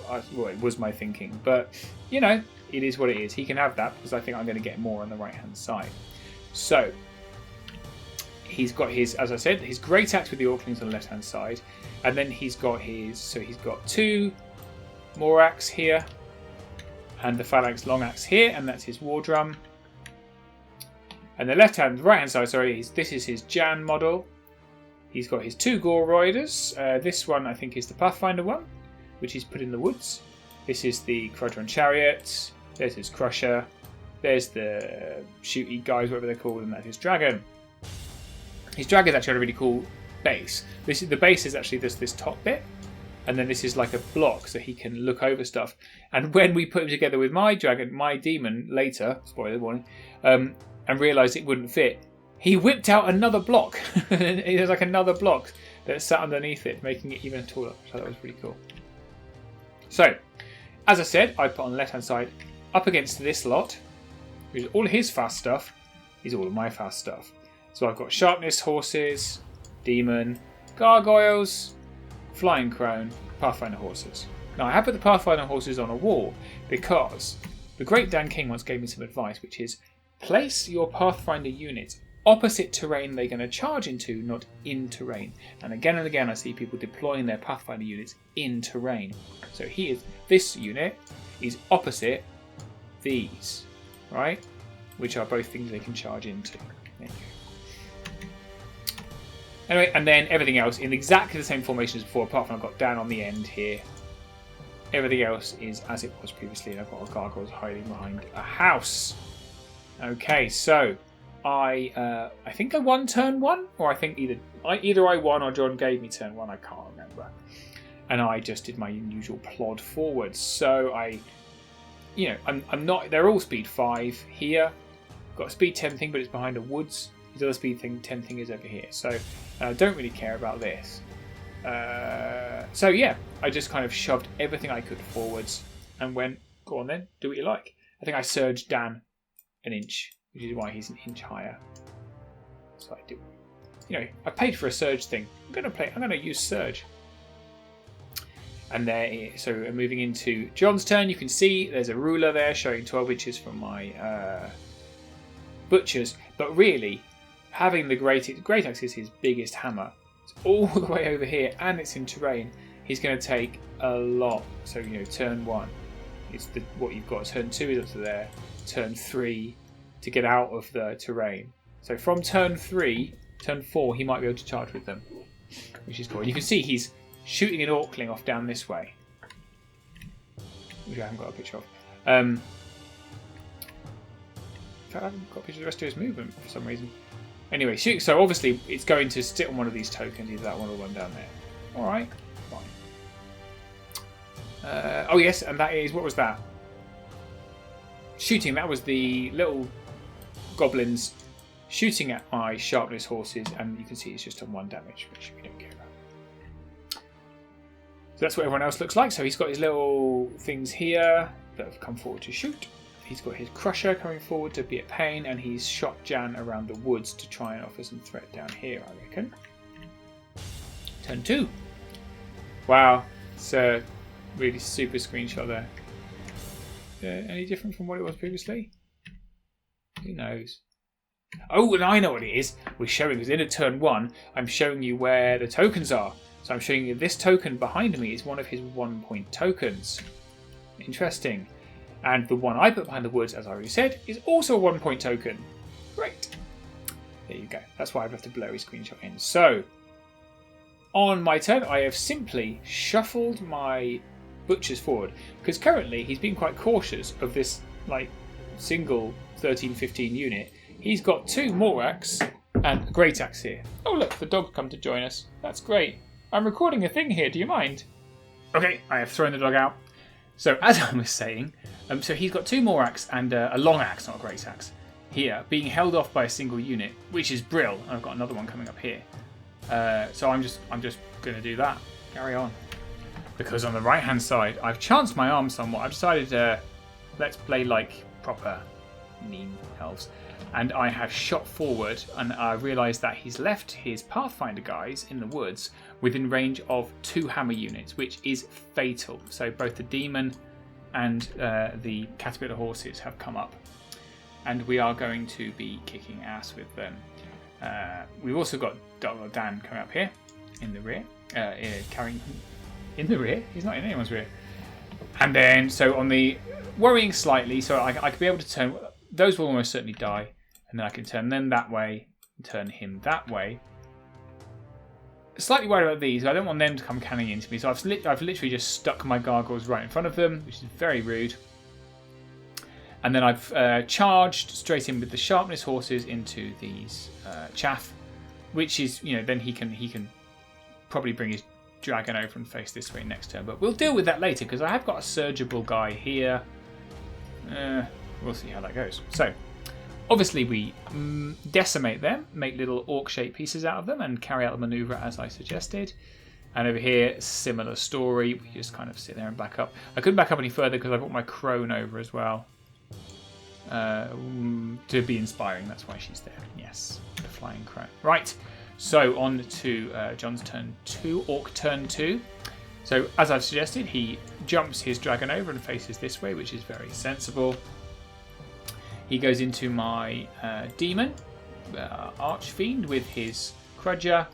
Well, it was my thinking, but you know, it is what it is. He can have that because I think I'm going to get more on the right-hand side. So he's got his, as I said, his Great Axe with the Orclings on the left-hand side, and then he's got his, so he's got 2 more axe here, and the Phalanx Long Axe here, and that's his War Drum. And the right-hand side, sorry, this is his Jan model. He's got his 2 Gore Riders. This one, I think, is the Pathfinder one, which he's put in the woods. This is the Quadron Chariot. There's his Crusher. There's the Shooty guys, whatever they're called, and that's his Dragon. His Dragon's actually a really cool base. The base is actually this top bit, and then this is like a block so he can look over stuff. And when we put him together with my Dragon, my Demon, later, spoiler warning, and realised it wouldn't fit, he whipped out another block. There's like another block that sat underneath it, making it even taller. So that was pretty cool. So, as I said, I put on the left-hand side up against this lot, which is all his fast stuff, is all of my fast stuff. So I've got Sharpness horses, Demon, Gargoyles, Flying Crone, Pathfinder horses. Now I have put the Pathfinder horses on a wall because the great Dan King once gave me some advice, which is place your Pathfinder units opposite terrain they're going to charge into, not in terrain. And again I see people deploying their Pathfinder units in terrain. So this unit is opposite these, right? Which are both things they can charge into. There you go. Anyway, and then everything else in exactly the same formation as before, apart from I've got Dan on the end here. Everything else is as it was previously, and I've got a Gargoyles hiding behind a house. Okay, so I think I won turn 1, or I think either I won or John gave me turn 1. I can't remember. And I just did my usual plod forward. So I'm not. They're all speed 5 here. Got a speed 10 thing, but it's behind the woods. His other speed 10 thing is over here. So I don't really care about this. So yeah, I just kind of shoved everything I could forwards and went, go on then, do what you like. I think I surged Dan an inch, which is why he's an inch higher. So I do. I paid for a surge thing. I'm gonna use surge. And so moving into John's turn, you can see there's a ruler there showing 12 inches from my butchers. But really, having the Great Axe is his biggest hammer. It's all the way over here, and it's in terrain. He's going to take a lot. So turn 1, it's what you've got. Turn 2 is up to there. Turn 3 to get out of the terrain. So from turn 3, turn 4, he might be able to charge with them, which is cool. And you can see he's shooting an Orcling off down this way, which I haven't got a picture of. In fact, I haven't got a picture of the rest of his movement for some reason. Anyway, so obviously it's going to sit on one of these tokens, either that one or one down there. Alright, fine. Oh yes, and that is, what was that? Shooting, that was the little goblins shooting at my Sharpness horses, and you can see it's just on 1 damage, which we don't care about. So that's what everyone else looks like. So he's got his little things here that have come forward to shoot. He's got his Crusher coming forward to be a pain, and he's shot Jan around the woods to try and offer some threat down here, I reckon. Turn 2. Wow, it's a really super screenshot there. Any different from what it was previously? Who knows? Oh, and I know what it is. We're showing, because in a turn 1, I'm showing you where the tokens are. So I'm showing you this token behind me is one of his 1-point tokens. Interesting. And the one I put behind the woods, as I already said, is also a 1-point token. Great. There you go. That's why I've left a blurry screenshot in. So, on my turn, I have simply shuffled my butchers forward. Because currently, he's been quite cautious of this like single 13-15 unit. He's got 2 Morax and a Great Axe here. Oh look, the dog's come to join us. That's great. I'm recording a thing here, do you mind? Okay, I have thrown the dog out. So, as I was saying, so he's got 2 Morax and a long axe, not a Great Axe. Here, being held off by a single unit, which is brill. I've got another one coming up here. So I'm just going to do that. Carry on. Because on the right-hand side, I've chanced my arm somewhat. I've decided let's play like proper mean elves. And I have shot forward, and I realised that he's left his Pathfinder guys in the woods within range of 2 hammer units, which is fatal. So both the demon and the caterpillar horses have come up. And we are going to be kicking ass with them. We've also got Dan coming up here in the rear, carrying in the rear. He's not in anyone's rear. And then, so on the worrying slightly, so I could be able to turn. Those will almost certainly die, and then I can turn them that way, and turn him that way. Slightly worried about these. I don't want them to come canning into me, so I've literally just stuck my gargoyles right in front of them, which is very rude. And then I've charged straight in with the sharpness horses into these chaff, which is, then he can probably bring his dragon over and face this way next turn. But we'll deal with that later because I have got a surgible guy here. We'll see how that goes. So, obviously we decimate them, make little orc-shaped pieces out of them, and carry out the manoeuvre as I suggested. And over here, similar story. We just kind of sit there and back up. I couldn't back up any further because I brought my crone over as well. To be inspiring, that's why she's there. Yes, the flying crone. Right, so on to John's turn 2, Orc turn 2. So as I've suggested, he jumps his dragon over and faces this way, which is very sensible. He goes into my demon, Archfiend, with his Crudger,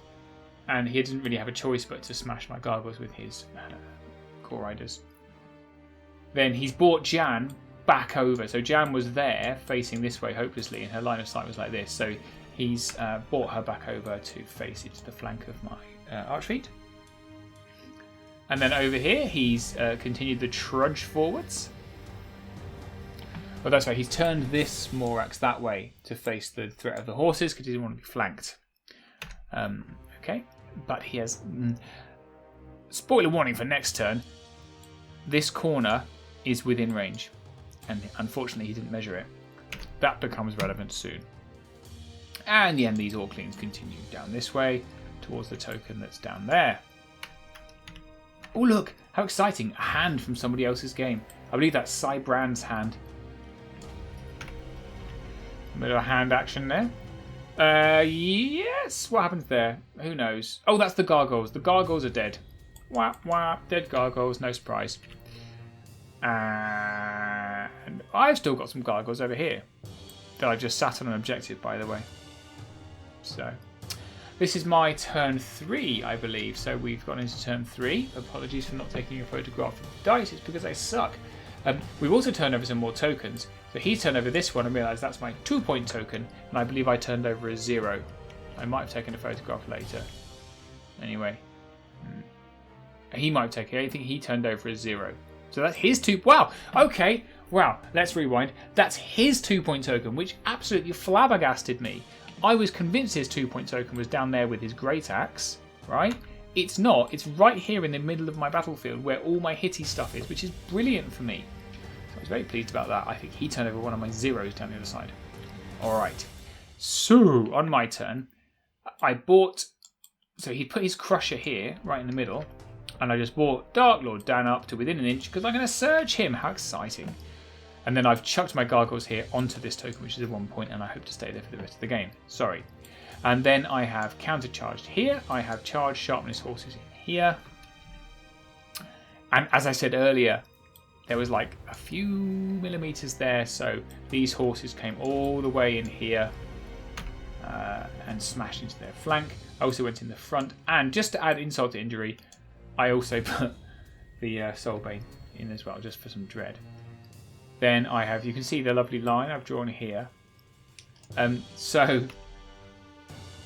and he didn't really have a choice but to smash my gargoyles with his Core Riders. Then he's brought Jan back over. So Jan was there facing this way hopelessly, and her line of sight was like this. So he's brought her back over to face it to the flank of my Archfiend. And then over here, he's continued the trudge forwards. Well, that's right. He's turned this Morax that way to face the threat of the horses because he didn't want to be flanked. Okay, but he has... spoiler warning for next turn. This corner is within range. And unfortunately, he didn't measure it. That becomes relevant soon. And then these Orclings continue down this way towards the token that's down there. Oh, look! How exciting! A hand from somebody else's game. I believe that's Cy Brand's hand. A bit of a hand action there. Yes! What happens there? Who knows? Oh, that's the gargoyles. The gargoyles are dead. Wah, wah. Dead gargoyles. No surprise. And I've still got some gargoyles over here that I've just sat on an objective, by the way. So this is my turn 3, I believe. So we've gone into turn 3. Apologies for not taking a photograph of the dice. It's because they suck. We've also turned over some more tokens. So he's turned over this one and realised that's my 2-point token, and I believe I turned over a 0. I might have taken a photograph later. Anyway, he might have taken. I think he turned over a 0. So that's his 2. Wow. Okay. Wow. Let's rewind. That's his 2-point token, which absolutely flabbergasted me. I was convinced his 2-point token was down there with his Great Axe, right? It's not. It's right here in the middle of my battlefield where all my hitty stuff is, which is brilliant for me. So I was very pleased about that. I think he turned over one of my 0s down the other side. All right. So on my turn, I bought... So he put his Crusher here, right in the middle. And I just brought Dark Lord Dan up to within an inch because I'm going to surge him. How exciting. And then I've chucked my gargoyles here onto this token, which is a 1 point, and I hope to stay there for the rest of the game. Sorry. And then I have countercharged here. I have charged sharpness horses in here. And as I said earlier, there was like a few millimeters there. So these horses came all the way in here and smashed into their flank. I also went in the front. And just to add insult to injury, I also put the Soulbane in as well, just for some dread. Then I have, you can see the lovely line I've drawn here. So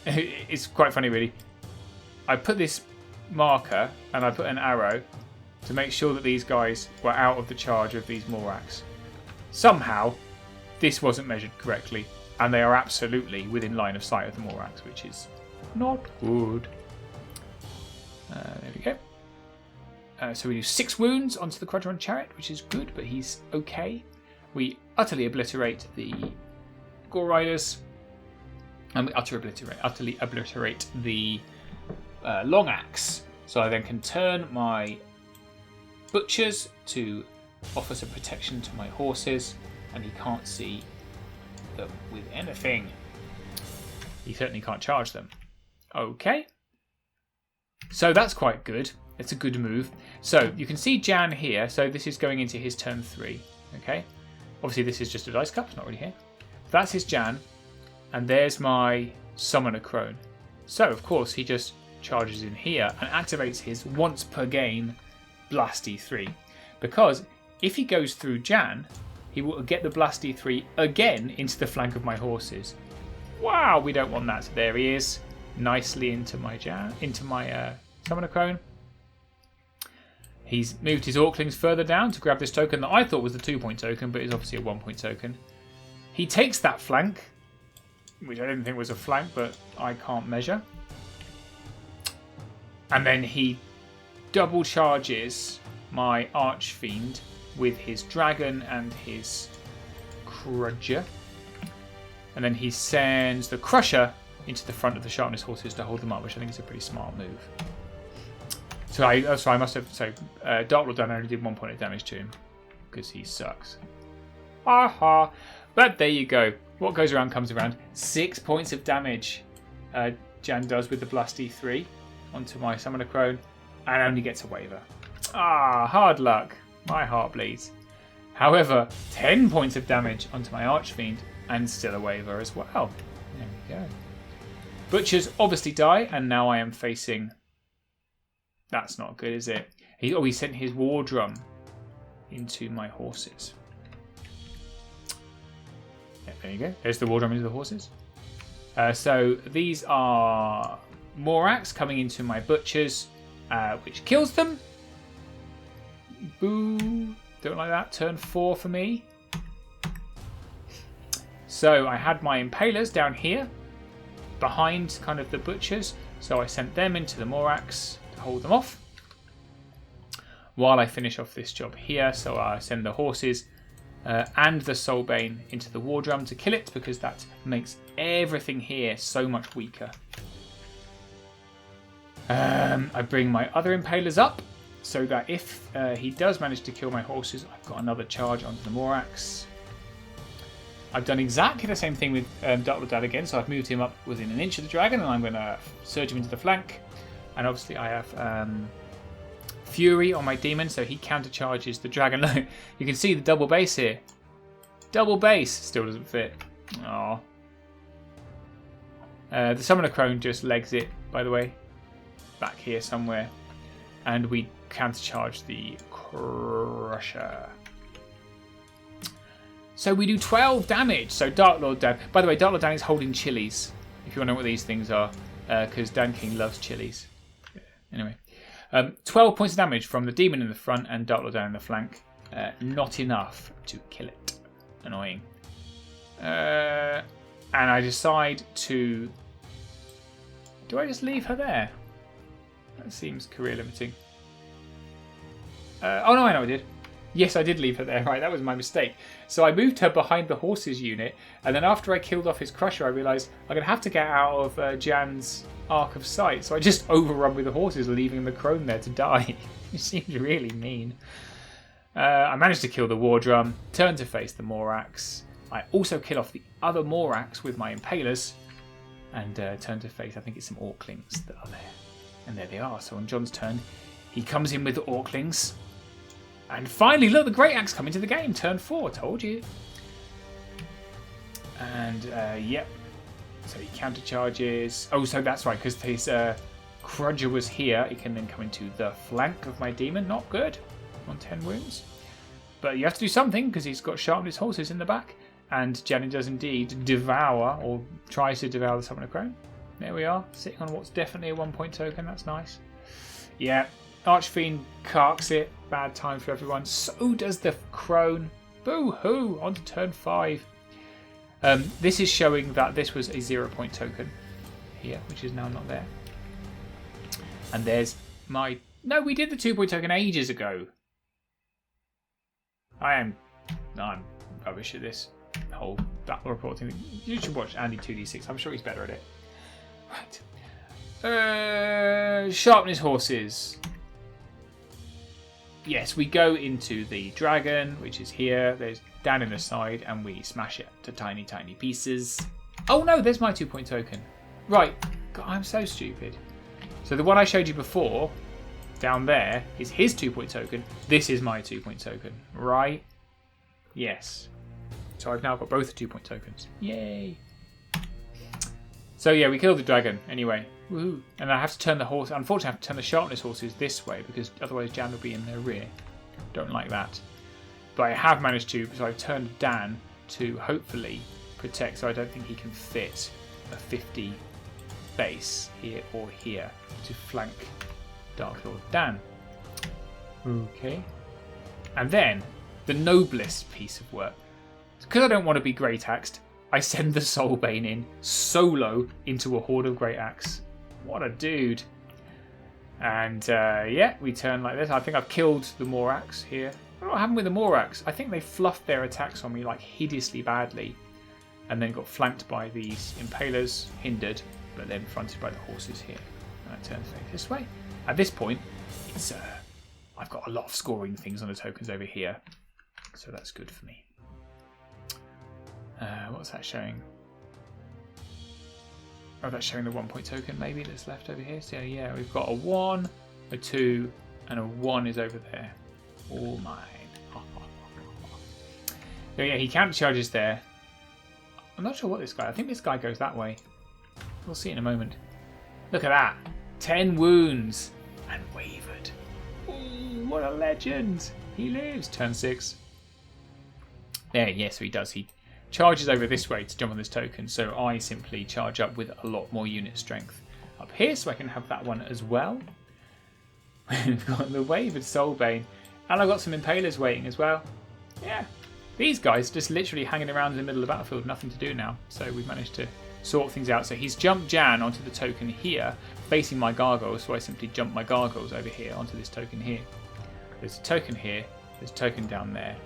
it's quite funny, really. I put this marker and I put an arrow to make sure that these guys were out of the charge of these Moraks. Somehow, this wasn't measured correctly, and they are absolutely within line of sight of the Moraks, which is not good. There we go. So we do 6 wounds onto the Quadron Chariot, which is good, but he's okay. We utterly obliterate the Gore Riders, and we utterly obliterate the Long Axe. So I then can turn my Butchers to offer some protection to my horses, and he can't see them with anything. He certainly can't charge them. Okay. So that's quite good. It's a good move. So you can see Jan here. So this is going into his turn 3. Okay. Obviously this is just a dice cup. It's not really here. That's his Jan. And there's my Summoner Crone. So of course he just charges in here and activates his once per game Blasty 3. Because if he goes through Jan, he will get the Blasty 3 again into the flank of my horses. Wow, we don't want that. So there he is. Nicely into my Summoner Crone. He's moved his Orclings further down to grab this token that I thought was the 2-point token, but is obviously a 1-point token. He takes that flank, which I didn't think was a flank, but I can't measure. And then he double charges my Archfiend with his Dragon and his Crudger. And then he sends the Crusher into the front of the Sharpness horses to hold them up, which I think is a pretty smart move. So I must have... So Dark Lord Dan only did 1 point of damage to him, because he sucks. Aha! But there you go. What goes around comes around. 6 points of damage Jan does with the Blasty 3 onto my Summoner Crone, and only gets a waver. Ah, hard luck. My heart bleeds. However, 10 points of damage onto my Archfiend, and still a waver as well. There we go. Butchers obviously die, and now I am facing... That's not good, is it? He sent his War Drum into my horses. Yeah, there you go. There's the War Drum into the horses. So these are Moraks coming into my Butchers, which kills them. Boo. Don't like that. Turn 4 for me. So I had my Impalers down here, behind kind of the Butchers. So I sent them into the Moraks to hold them off, while I finish off this job here. So I send the horses and the Soulbane into the War Drum to kill it, because that makes everything here so much weaker. I bring my other Impalers up, so that if he does manage to kill my horses, I've got another charge onto the Moraks. I've done exactly the same thing with Dark Lord Dan again, so I've moved him up within an inch of the dragon, and I'm going to surge him into the flank. And obviously I have Fury on my demon, so he countercharges the dragon. Look, you can see the double base here. Double base still doesn't fit. Aww. The Summoner Crone just legs it, by the way, back here somewhere. And we countercharge the Crusher. So we do 12 damage. So Dark Lord Dan. By the way, Dark Lord Dan is holding chilies, if you want to know what these things are, because Dan King loves chilies. Anyway, 12 points of damage from the demon in the front and Dark Lord Dan in the flank. Not enough to kill it. Annoying. And I decide to... Do I just leave her there? That seems career limiting. Oh no, I know I did. Yes, I did leave her there. Right, that was my mistake. So I moved her behind the horses unit, and then after I killed off his Crusher, I realised I'm going to have to get out of Jan's arc of sight. So I just overrun with the horses, leaving the Crone there to die. It seemed really mean. I managed to kill the War Drum, turn to face the Moraks. I also kill off the other Moraks with my Impalers, and turn to face, I think it's some Orclings that are there. And there they are. So on John's turn, he comes in with the Orclings. And finally, look, the Great Axe come into the game. Turn 4, told you. And, yep. So he countercharges. Oh, so that's right, because his Crudger was here. He can then come into the flank of my demon. Not good. On 10 wounds. But you have to do something, because he's got sharpened his horses in the back. And Jenny does indeed devour, or tries to devour the Summoner Crone. There we are, sitting on what's definitely a 1 point token. That's nice. Yeah, Archfiend carks it. Bad time for everyone. So does the Crone. Boo-hoo! On to turn 5. This is showing that this was a 0 point token here, which is now not there. And there's my... No, we did the 2 point token ages ago. I'm rubbish at this whole battle report thing. You should watch Andy 2D6. I'm sure he's better at it. Right. Sharpness horses. Yes, we go into the dragon, which is here. There's down in the side, and we smash it to tiny, tiny pieces. Oh no, there's my 2 point token. Right. God, I'm so stupid. So the one I showed you before, down there, is his 2 point token. This is my 2 point token. Right? Yes. So I've now got both the 2 point tokens. Yay! So yeah, we killed the dragon anyway. Woohoo! And I have to turn the horse. Unfortunately, I have to turn the sharpness horses this way because otherwise Jan will be in their rear. Don't like that. But I have managed to, so I've turned Dan to hopefully protect. So I don't think he can fit a 50 base here or here to flank Dark Lord Dan. Okay. And then the noblest piece of work. Because I don't want to be Great Axed, I send the Soulbane in solo into a horde of Great Axe. What a dude. And yeah, we turn like this. I think I've killed the Morax here. What happened with the Morax? I think they fluffed their attacks on me like hideously badly. And then got flanked by these Impalers, hindered, but then fronted by the horses here. And I turn this way. At this point, it's I've got a lot of scoring things on the tokens over here. So that's good for me. What's that showing? Oh, that's showing the 1 point token maybe that's left over here. So yeah, we've got a 1, a 2, and a 1 is over there. All mine. So yeah, he counter charges there. I'm not sure what this guy... I think this guy goes that way. We'll see in a moment. Look at that. 10 wounds. And wavered. Ooh, what a legend. He lives. Turn 6. There, yes, so he does. He charges over this way to jump on this token, so I simply charge up with a lot more unit strength up here, so I can have that one as well. We've got the wavered Soulbane, and I've got some Impalers waiting as well. Yeah, these guys just literally hanging around in the middle of the battlefield, nothing to do now, so we've managed to sort things out. So he's jumped Jan onto the token here, facing my gargoyles, so I simply jump my gargoyles over here onto this token here. There's a token here, there's a token down there.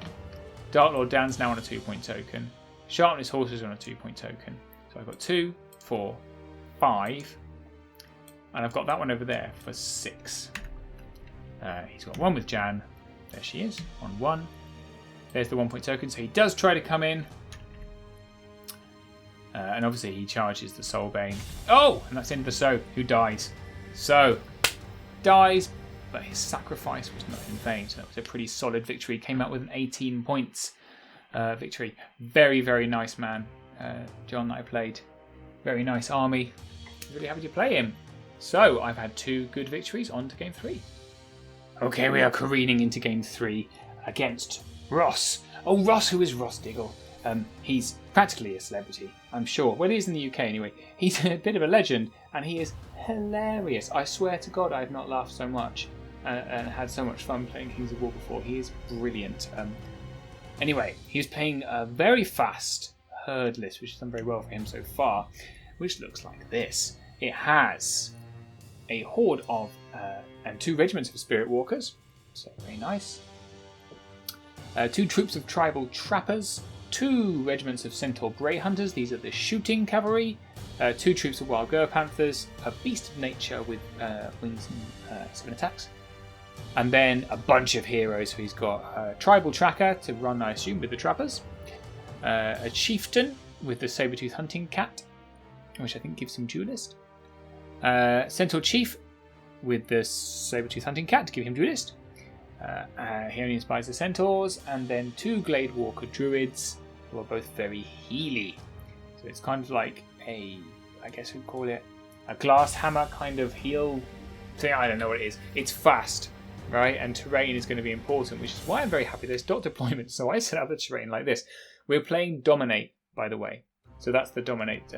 Dark Lord Dan's now on a 2 point token. Sharpness horses on a 2 point token. So I've got 2, 4, 5. And I've got that one over there for 6. He's got 1 with Jan. There she is, on 1. There's the 1 point token. So he does try to come in. And obviously he charges the Soulbane. Oh! And that's into the So, who dies. So, dies, but his sacrifice was not in vain. So that was a pretty solid victory. Came out with an 18 points victory. Very, very nice man, John, that I played. Very nice army. Really happy to play him. So I've had 2 good victories. On to game 3. Okay, we are careening into game 3 against Ross. Oh, Ross, who is Ross Diggle? He's practically a celebrity, I'm sure. Well, he is in the UK anyway. He's a bit of a legend, and he is hilarious. I swear to God, I have not laughed so much and had so much fun playing Kings of War before. He is brilliant. Anyway, he's playing a very fast herd list, which has done very well for him so far, which looks like this. It has a horde of and 2 regiments of Spirit Walkers, so very nice. 2 troops of Tribal Trappers, 2 regiments of Centaur Grey Hunters, these are the shooting cavalry, 2 troops of Wild Gur Panthers, a Beast of Nature with wings and 7 attacks, and then a bunch of heroes. So he's got a Tribal Tracker to run, I assume, with the Trappers, a Chieftain with the Sabertooth Hunting Cat, which I think gives him Duelist, Centaur Chief with the Sabertooth Hunting Cat to give him Duelist. He only inspires the Centaurs, and then 2 Glade Walker Druids who are both very healy. So it's kind of like a, I guess we'd call it a glass hammer kind of heal thing. I don't know what it is. It's fast, right? And terrain is going to be important, which is why I'm very happy there's dot deployment. So I set up the terrain like this. We're playing Dominate, by the way. So that's the Dominate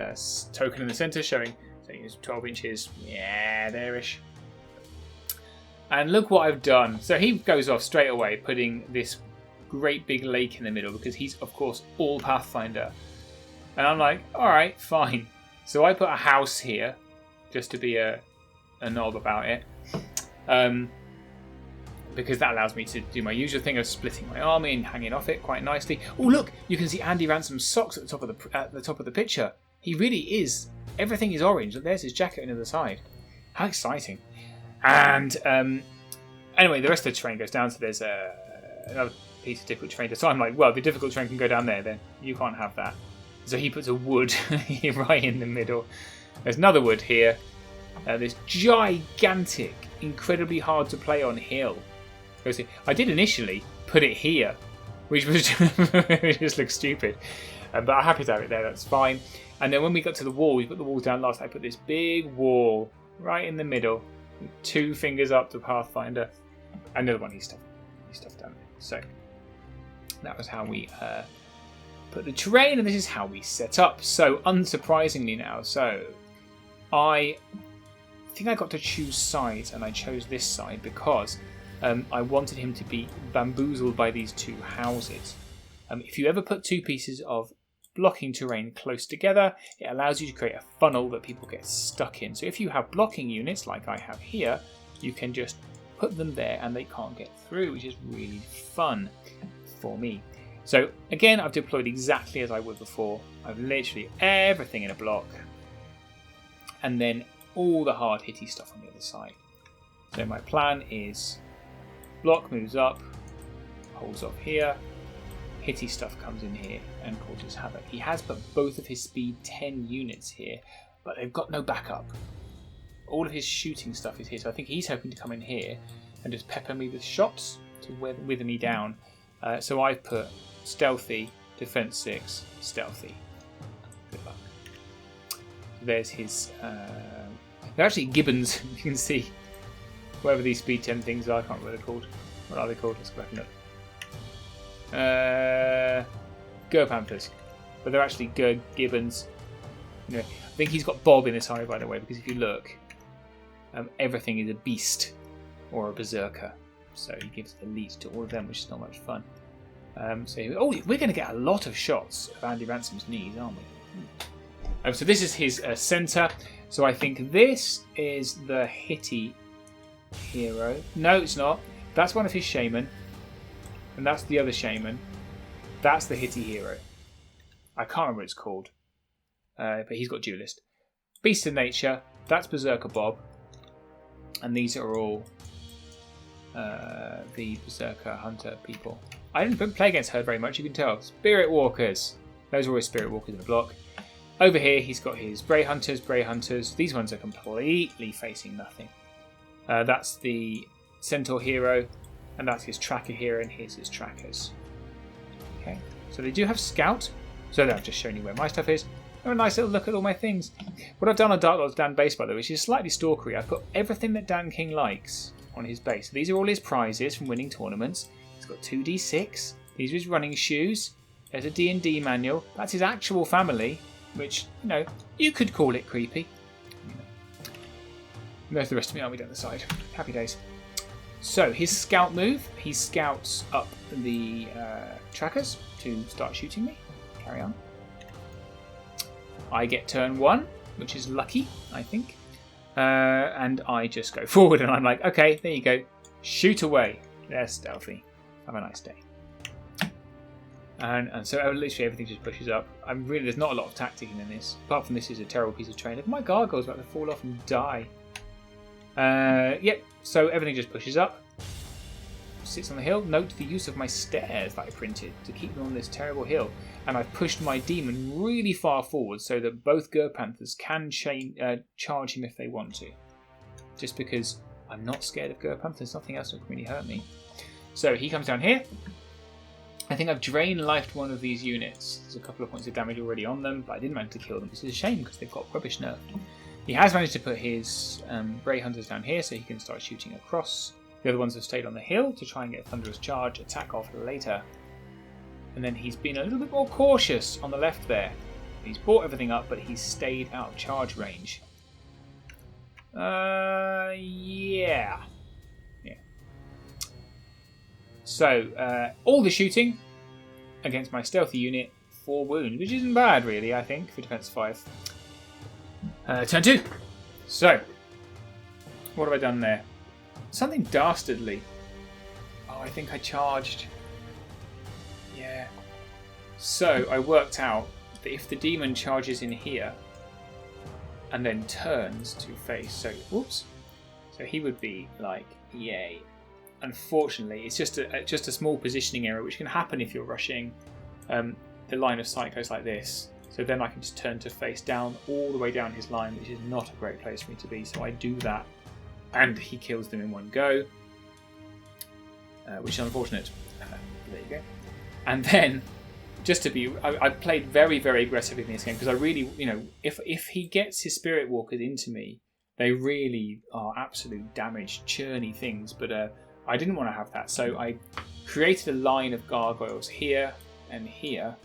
token in the centre, showing it's 12 inches. Yeah, there-ish. And look what I've done. So he goes off straight away, putting this great big lake in the middle, because he's, of course, all Pathfinder. And I'm like, all right, fine. So I put a house here, just to be a knob about it. Because that allows me to do my usual thing of splitting my army and hanging off it quite nicely. Oh, look, you can see Andy Ransom's socks at the top of the picture. He really is. Everything is orange. There's his jacket on the other side. How exciting! And anyway, the rest of the terrain goes down. So there's another piece of difficult terrain. So I'm like, well, the difficult terrain can go down there. Then you can't have that. So he puts a wood right in the middle. There's another wood here. This gigantic, incredibly hard to play on hill. I did initially put it here, which was it just looks stupid, but I'm happy to have it there. That's fine. And then when we got to the wall, we put the walls down last. I put this big wall right in the middle, with 2 fingers up to Pathfinder, another one he stuffed down there. So that was how we put the terrain, and this is how we set up. So unsurprisingly now, so I think I got to choose sides, and I chose this side because I wanted him to be bamboozled by these 2 houses. If you ever put 2 pieces of blocking terrain close together, it allows you to create a funnel that people get stuck in. So if you have blocking units like I have here, you can just put them there and they can't get through, which is really fun for me. So again, I've deployed exactly as I would before. I've literally everything in a block, and then all the hard hitty stuff on the other side. So my plan is block moves up, holds off here, hitty stuff comes in here and causes havoc. He has put both of his speed 10 units here, but they've got no backup. All of his shooting stuff is here, so I think he's hoping to come in here and just pepper me with shots to wither me down. So I've put stealthy, defense 6, stealthy. Good luck. There's his... they're actually gibbons, you can see. Whatever these speed 10 things are, I can't remember what they're called. What are they called? Let's go back and look. Ger-panthers. But they're actually gibbons. Anyway, I think he's got Bob in this eye, by the way, because if you look, everything is a beast or a berserker. So he gives the lead to all of them, which is not much fun. We're going to get a lot of shots of Andy Ransom's knees, aren't we? So this is his centre. So I think this is the hitty hero. No, it's not. That's one of his shaman. And that's the other shaman. That's the hitty hero. I can't remember what it's called. But he's got duelist. Beast of Nature. That's Berserker Bob. And these are all the Berserker Hunter people. I didn't play against her very much, you can tell. Spirit Walkers. Those are always Spirit Walkers in the block. Over here, he's got his Bray Hunters. These ones are completely facing nothing. That's the Centaur hero, and that's his Tracker hero, and here's his Trackers. Okay, so they do have Scout. So I've just shown you where my stuff is. Oh, a nice little look at all my things. What I've done on Dark Lord's Dan base, by the way, which is slightly stalkery, I've put everything that Dan King likes on his base. So these are all his prizes from winning tournaments. He's got 2d6. These are his running shoes. There's a D&D manual. That's his actual family, which, you could call it creepy. And there's the rest of my army down the side. Happy days. So his scout move, he scouts up the trackers to start shooting me. Carry on. I get turn 1, which is lucky, I think. And I just go forward and I'm like, okay, there you go. Shoot away. They're stealthy. Have a nice day. And so literally everything just pushes up. There's not a lot of tactic in this. Apart from this is a terrible piece of terrain. If my gargoyle's about to fall off and die. Yep, so everything just pushes up. Sits on the hill. Note the use of my stairs that I printed to keep them on this terrible hill. And I've pushed my demon really far forward so that both Ger-panthers can charge him if they want to. Just because I'm not scared of Ger-panthers. Nothing else will really hurt me. So he comes down here. I think I've drain-lifed one of these units. There's a couple of points of damage already on them, but I didn't manage to kill them. This is a shame because they've got rubbish nerf. He has managed to put his Bray Hunters down here so he can start shooting across. The other ones have stayed on the hill to try and get a Thunderous Charge attack off later. And then he's been a little bit more cautious on the left there. He's brought everything up, but he's stayed out of charge range. Yeah. So, all the shooting against my stealthy unit, 4 wounds, which isn't bad really, I think, for defense 5. Turn 2. So, what have I done there? Something dastardly. Oh, I think I charged. Yeah. So, I worked out that if the demon charges in here and then turns to face, so, whoops. So he would be like, yay. Unfortunately, it's just a small positioning error, which can happen if you're rushing. The line of sight goes like this. So then I can just turn to face down, all the way down his line, which is not a great place for me to be. So I do that, and he kills them in one go, which is unfortunate. There you go. And then, just to be, I played very, very aggressively in this game because I really, if he gets his Spirit Walkers into me, they really are absolute damage, churny things. But I didn't want to have that, so I created a line of gargoyles here and here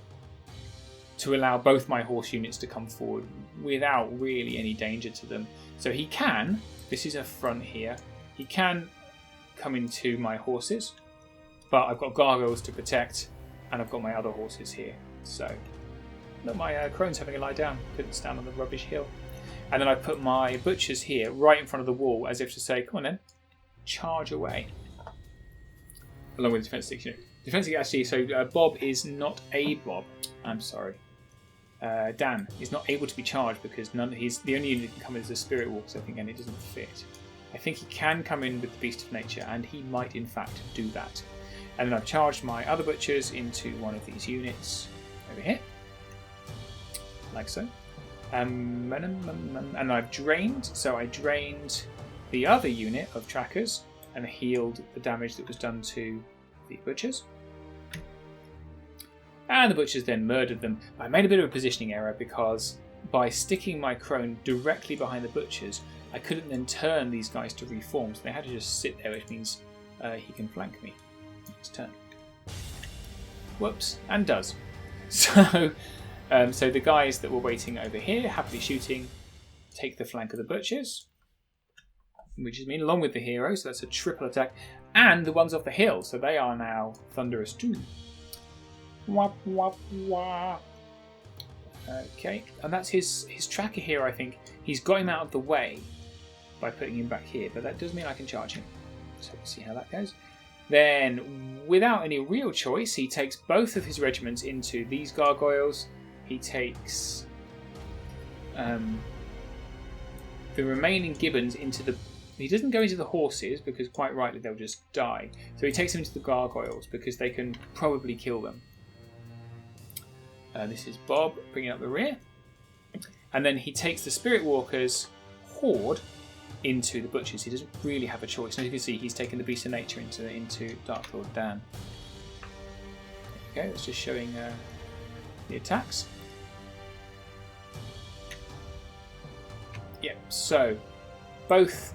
to allow both my horse units to come forward without really any danger to them. So he can, this is a front here, he can come into my horses, but I've got gargoyles to protect, and I've got my other horses here. So, look, my crone's having a lie down, couldn't stand on the rubbish hill. And then I put my butchers here, right in front of the wall, as if to say, come on then, charge away. Along with the defense 6 unit. Defense 6 actually, so Bob is not a Bob. I'm sorry. Dan is not able to be charged because he's the only unit that can come in as a Spirit Walker, I think, and it doesn't fit. I think he can come in with the Beast of Nature, and he might in fact do that. And then I've charged my other butchers into one of these units over here, like so. And I've drained, so I drained the other unit of trackers and healed the damage that was done to the butchers. And the butchers then murdered them. I made a bit of a positioning error because by sticking my crone directly behind the butchers, I couldn't then turn these guys to reform, so they had to just sit there, which means he can flank me. Next turn. Whoops, and does. So the guys that were waiting over here, happily shooting, take the flank of the butchers, which is along with the hero, so that's a triple attack, and the ones off the hill, so they are now thunderous too. Wah, wah, wah. Okay, and that's his tracker here, I think. He's got him out of the way by putting him back here, but that does mean I can charge him. So we'll see how that goes. Then, without any real choice, he takes both of his regiments into these gargoyles. He takes the remaining gibbons into the... He doesn't go into the horses because quite rightly they'll just die. So he takes them into the gargoyles because they can probably kill them. This is Bob bringing up the rear. And then he takes the Spirit Walkers horde into the butchers. He doesn't really have a choice. As you can see, he's taken the Beast of Nature into Dark Lord Dan. Okay, that's just showing the attacks. Yep, so both,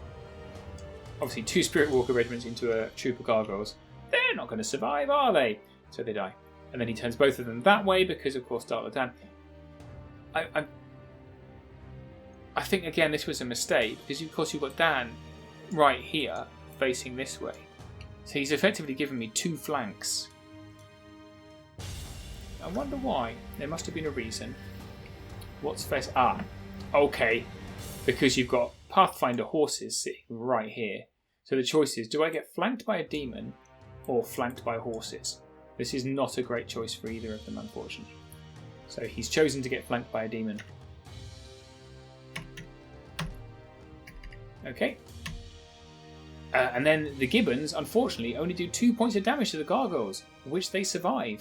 obviously 2 Spirit Walker regiments into a troop of gargoyles. They're not going to survive, are they? So they die. And then he turns both of them that way because, of course, Dark Lord Dan. I think, again, this was a mistake because, of course, you've got Dan right here facing this way. So he's effectively given me 2 flanks. I wonder why. There must have been a reason. What's face? Ah, okay. Because you've got Pathfinder horses sitting right here. So the choice is, do I get flanked by a demon or flanked by horses? This is not a great choice for either of them, unfortunately. So he's chosen to get flanked by a demon. Okay. And then the gibbons, unfortunately, only do 2 points of damage to the gargoyles, which they survive.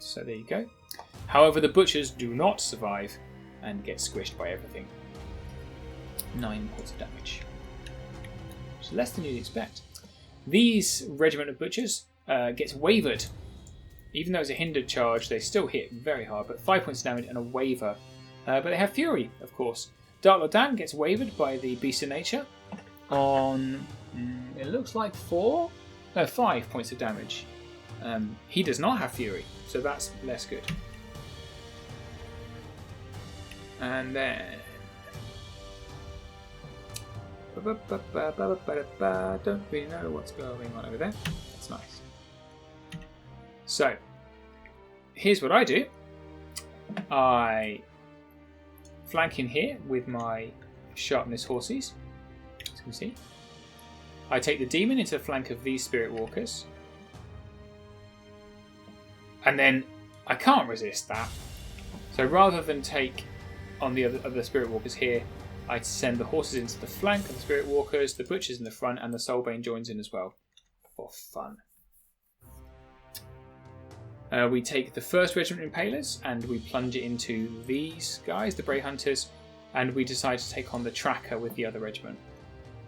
So there you go. However, the butchers do not survive and get squished by everything. 9 points of damage. Which is less than you'd expect. These regiment of butchers gets wavered. Even though it's a hindered charge, they still hit very hard, but 5 points of damage and a waver. But they have fury, of course. Dark Lord Dan gets wavered by the Beast of Nature on, it looks like 5 points of damage. He does not have Fury, so that's less good. And then... Don't really know what's going on over there. That's nice. So, here's what I do. I flank in here with my sharpness horses, as you can see. I take the demon into the flank of these spirit walkers. And then I can't resist that. So rather than take on the other spirit walkers here, I send the horses into the flank of the spirit walkers, the butchers in the front, and the soulbane joins in as well for fun. We take the first regiment impalers and we plunge it into these guys, the Bray Hunters, and we decide to take on the tracker with the other regiment.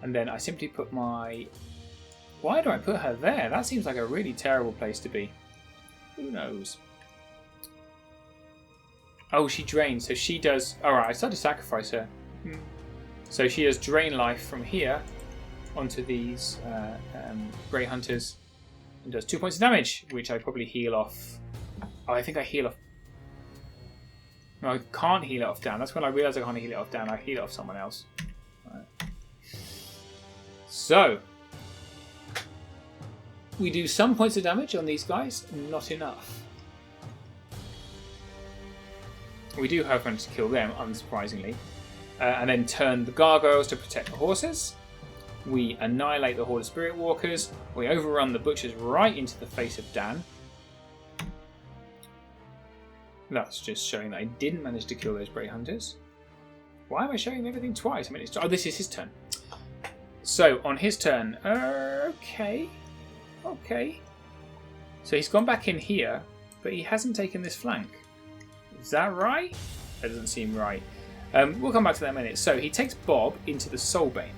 And then I simply put my... Why do I put her there? That seems like a really terrible place to be. Who knows? Oh, she drains, so she does... Alright, I started to sacrifice her. So she does drain life from here onto these Grey Hunters and does 2 points of damage, which I probably heal off. Oh, I think I heal off. No, I can't heal it off Dan. That's when I realise I can't heal it off Dan. I heal it off someone else. Right. So we do some points of damage on these guys, not enough. We do, however, manage to kill them, unsurprisingly. And then turn the gargoyles to protect the horses. We annihilate the horde of spirit walkers. We overrun the butchers right into the face of Dan. That's just showing that I didn't manage to kill those Bray Hunters. Why am I showing everything twice? I mean, oh, this is his turn. So on his turn, okay. So he's gone back in here, but he hasn't taken this flank. Is that right? That doesn't seem right. We'll come back to that in a minute. So he takes Bob into the Soulbane.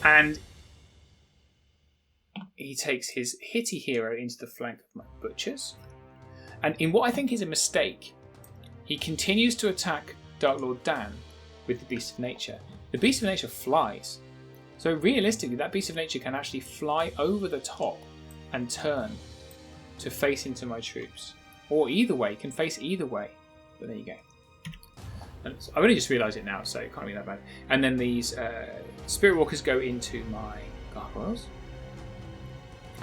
And he takes his hitty hero into the flank of my butchers. And in what I think is a mistake, he continues to attack Dark Lord Dan with the Beast of Nature. The Beast of Nature flies. So realistically, that Beast of Nature can actually fly over the top and turn to face into my troops. Or either way, can face either way. But there you go. And I've only just realised it now, so it can't be that bad. And then these Spirit Walkers go into my gargoyles.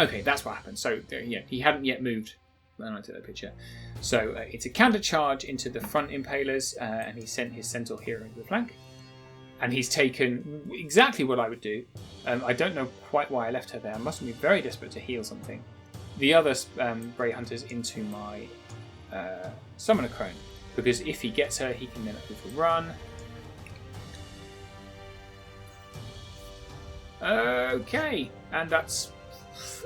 Okay, that's what happened. So yeah, he hadn't yet moved when I took that picture. So it's a counter charge into the front impalers, and he sent his centaur hero into the flank. And he's taken exactly what I would do. I don't know quite why I left her there. I must be very desperate to heal something. The other Bray Hunters into my Summoner Crone. Because if he gets her, he can then overrun. Okay, and that's...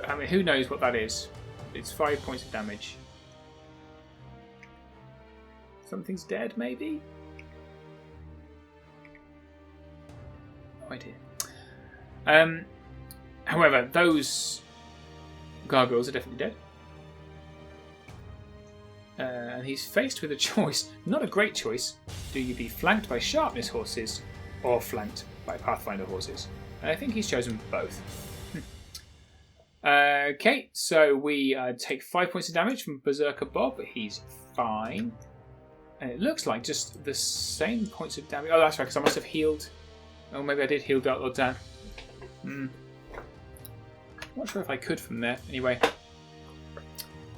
I mean, who knows what that is? It's 5 points of damage. Something's dead, maybe? No idea. However, those gargoyles are definitely dead. And he's faced with a choice, not a great choice. Do you be flanked by sharpness horses or flanked by Pathfinder horses? And I think he's chosen both. Okay, so we take 5 points of damage from Berserker Bob, but he's fine. And it looks like just the same points of damage. Oh, that's right, because I must have healed. Oh, maybe I did heal Dark Lord Dan. Not sure if I could from there. Anyway,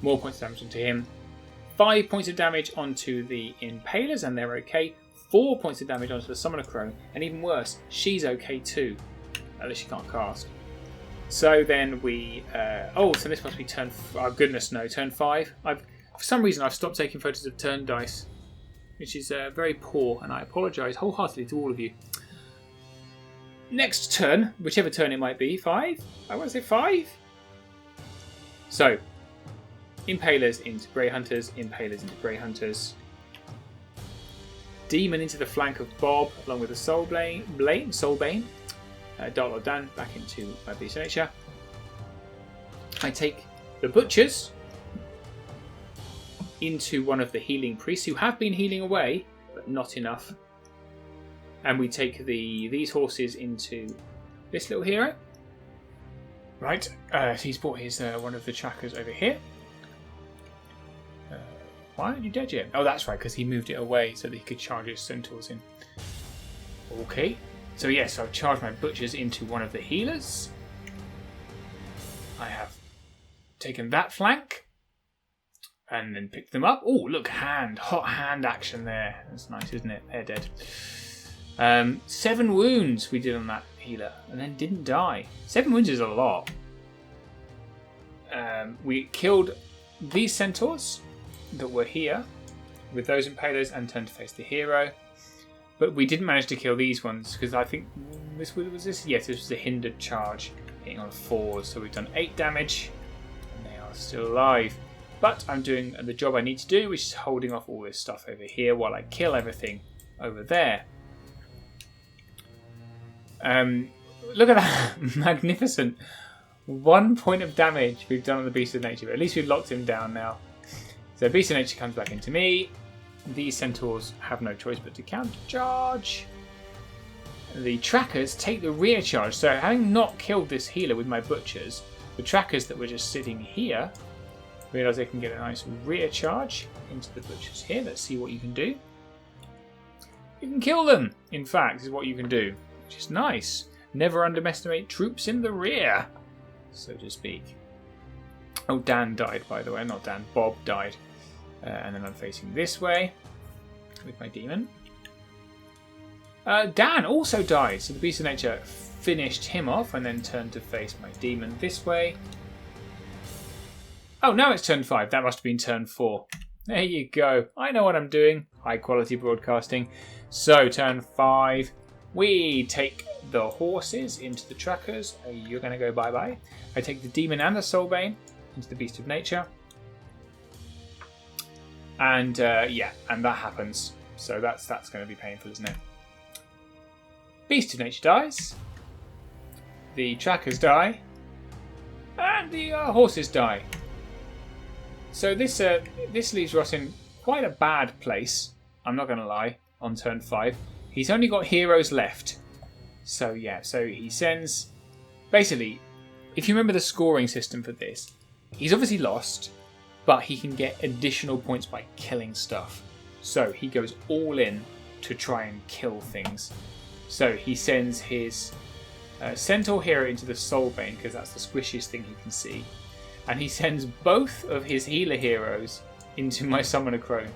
more points of damage onto him. 5 points of damage onto the Impalers, and they're okay. 4 points of damage onto the Summoner Crone, and even worse, she's okay too. At least she can't cast. So then we... so this must be turn... Oh, goodness, no, turn 5. For some reason, I've stopped taking photos of turn dice, which is very poor, and I apologise wholeheartedly to all of you. Next turn, whichever turn it might be, 5? I want to say 5? So... Impalers into Grey Hunters, Impalers into Grey Hunters. Demon into the flank of Bob, along with the Soulbane. Dark Lord Dan back into my Beast of Nature. I take the Butchers into one of the healing priests who have been healing away, but not enough. And we take these horses into this little hero. Right, so he's brought his one of the trackers over here. Why aren't you dead yet? Oh, that's right, because he moved it away so that he could charge his centaurs in. Okay, so yes, I've charged my butchers into one of the healers. I have taken that flank and then picked them up. Oh, look, hot hand action there. That's nice, isn't it? They're dead. 7 wounds we did on that healer and then didn't die. 7 wounds is a lot. We killed these centaurs that were here with those impalers and turned to face the hero. But we didn't manage to kill these ones because I think this was this. Yes, this was a hindered charge hitting on 4s. So we've done 8 damage and they are still alive. But I'm doing the job I need to do, which is holding off all this stuff over here while I kill everything over there. Look at that. Magnificent. 1 point of damage we've done on the Beast of Nature, but at least we've locked him down now. So Beast of Nature comes back into me. These centaurs have no choice but to counter charge. The trackers take the rear charge. So having not killed this healer with my butchers, the trackers that were just sitting here realise they can get a nice rear charge into the butchers here. Let's see what you can do. You can kill them, in fact, is what you can do, which is nice. Never underestimate troops in the rear, so to speak. Oh, Dan died, by the way. Not Dan, Bob died. And then I'm facing this way with my demon. Dan also died, so the Beast of Nature finished him off and then turned to face my demon this way. Oh, now it's turn 5. That must have been turn 4. There you go. I know what I'm doing. High quality broadcasting. So, turn 5. We take the horses into the trackers. You're going to go bye-bye. I take the demon and the soulbane into the Beast of Nature. And yeah, and that happens. So that's going to be painful, isn't it? Beast of Nature dies. The trackers die. And the horses die. So this leaves Ross in quite a bad place. I'm not going to lie. On turn 5, he's only got heroes left. So yeah, so he sends. Basically, if you remember the scoring system for this, he's obviously lost, but he can get additional points by killing stuff. So he goes all in to try and kill things. So he sends his Centaur hero into the Soulbane because that's the squishiest thing he can see. And he sends both of his healer heroes into my Summoner Crone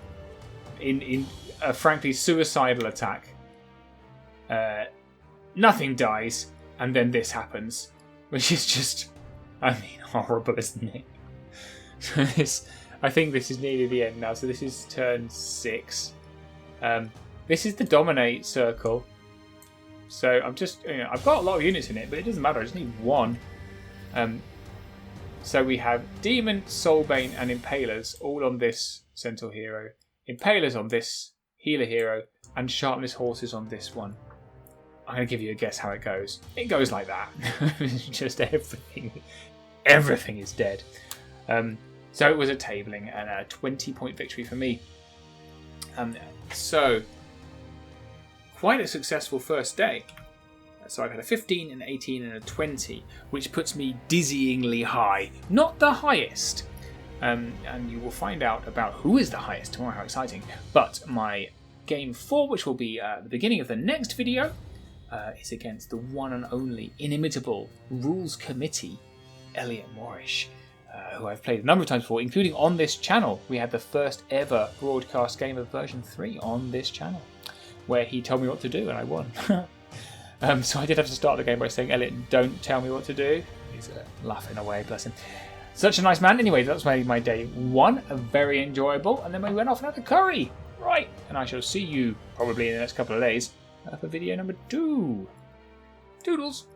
in a frankly suicidal attack. Nothing dies, and then this happens, which is just, I mean, horrible, isn't it? So this, I think this is nearly the end now. So this is turn 6. This is the dominate circle. So I'm just, I've got a lot of units in it, but it doesn't matter. I just need 1. So we have Demon, Soulbane, and Impalers all on this Centaur hero. Impalers on this healer hero, and Sharpness horses on this one. I'm going to give you a guess how it goes. It goes like that. Just everything is dead. So it was a tabling and a 20-point victory for me. So quite a successful first day. So I've had a 15, an 18 and a 20, which puts me dizzyingly high. Not the highest. And you will find out about who is the highest tomorrow, how exciting. But my game 4, which will be at the beginning of the next video, is against the one and only inimitable Rules Committee, Elliot Moorish, who I've played a number of times before, including on this channel. We had the first ever broadcast game of version 3 on this channel, where he told me what to do and I won. So I did have to start the game by saying, Elliot, don't tell me what to do. He's laughing away, bless him. Such a nice man. Anyway, that was my day 1, very enjoyable. And then we went off and had a curry. Right, and I shall see you probably in the next couple of days for video number 2. Doodles.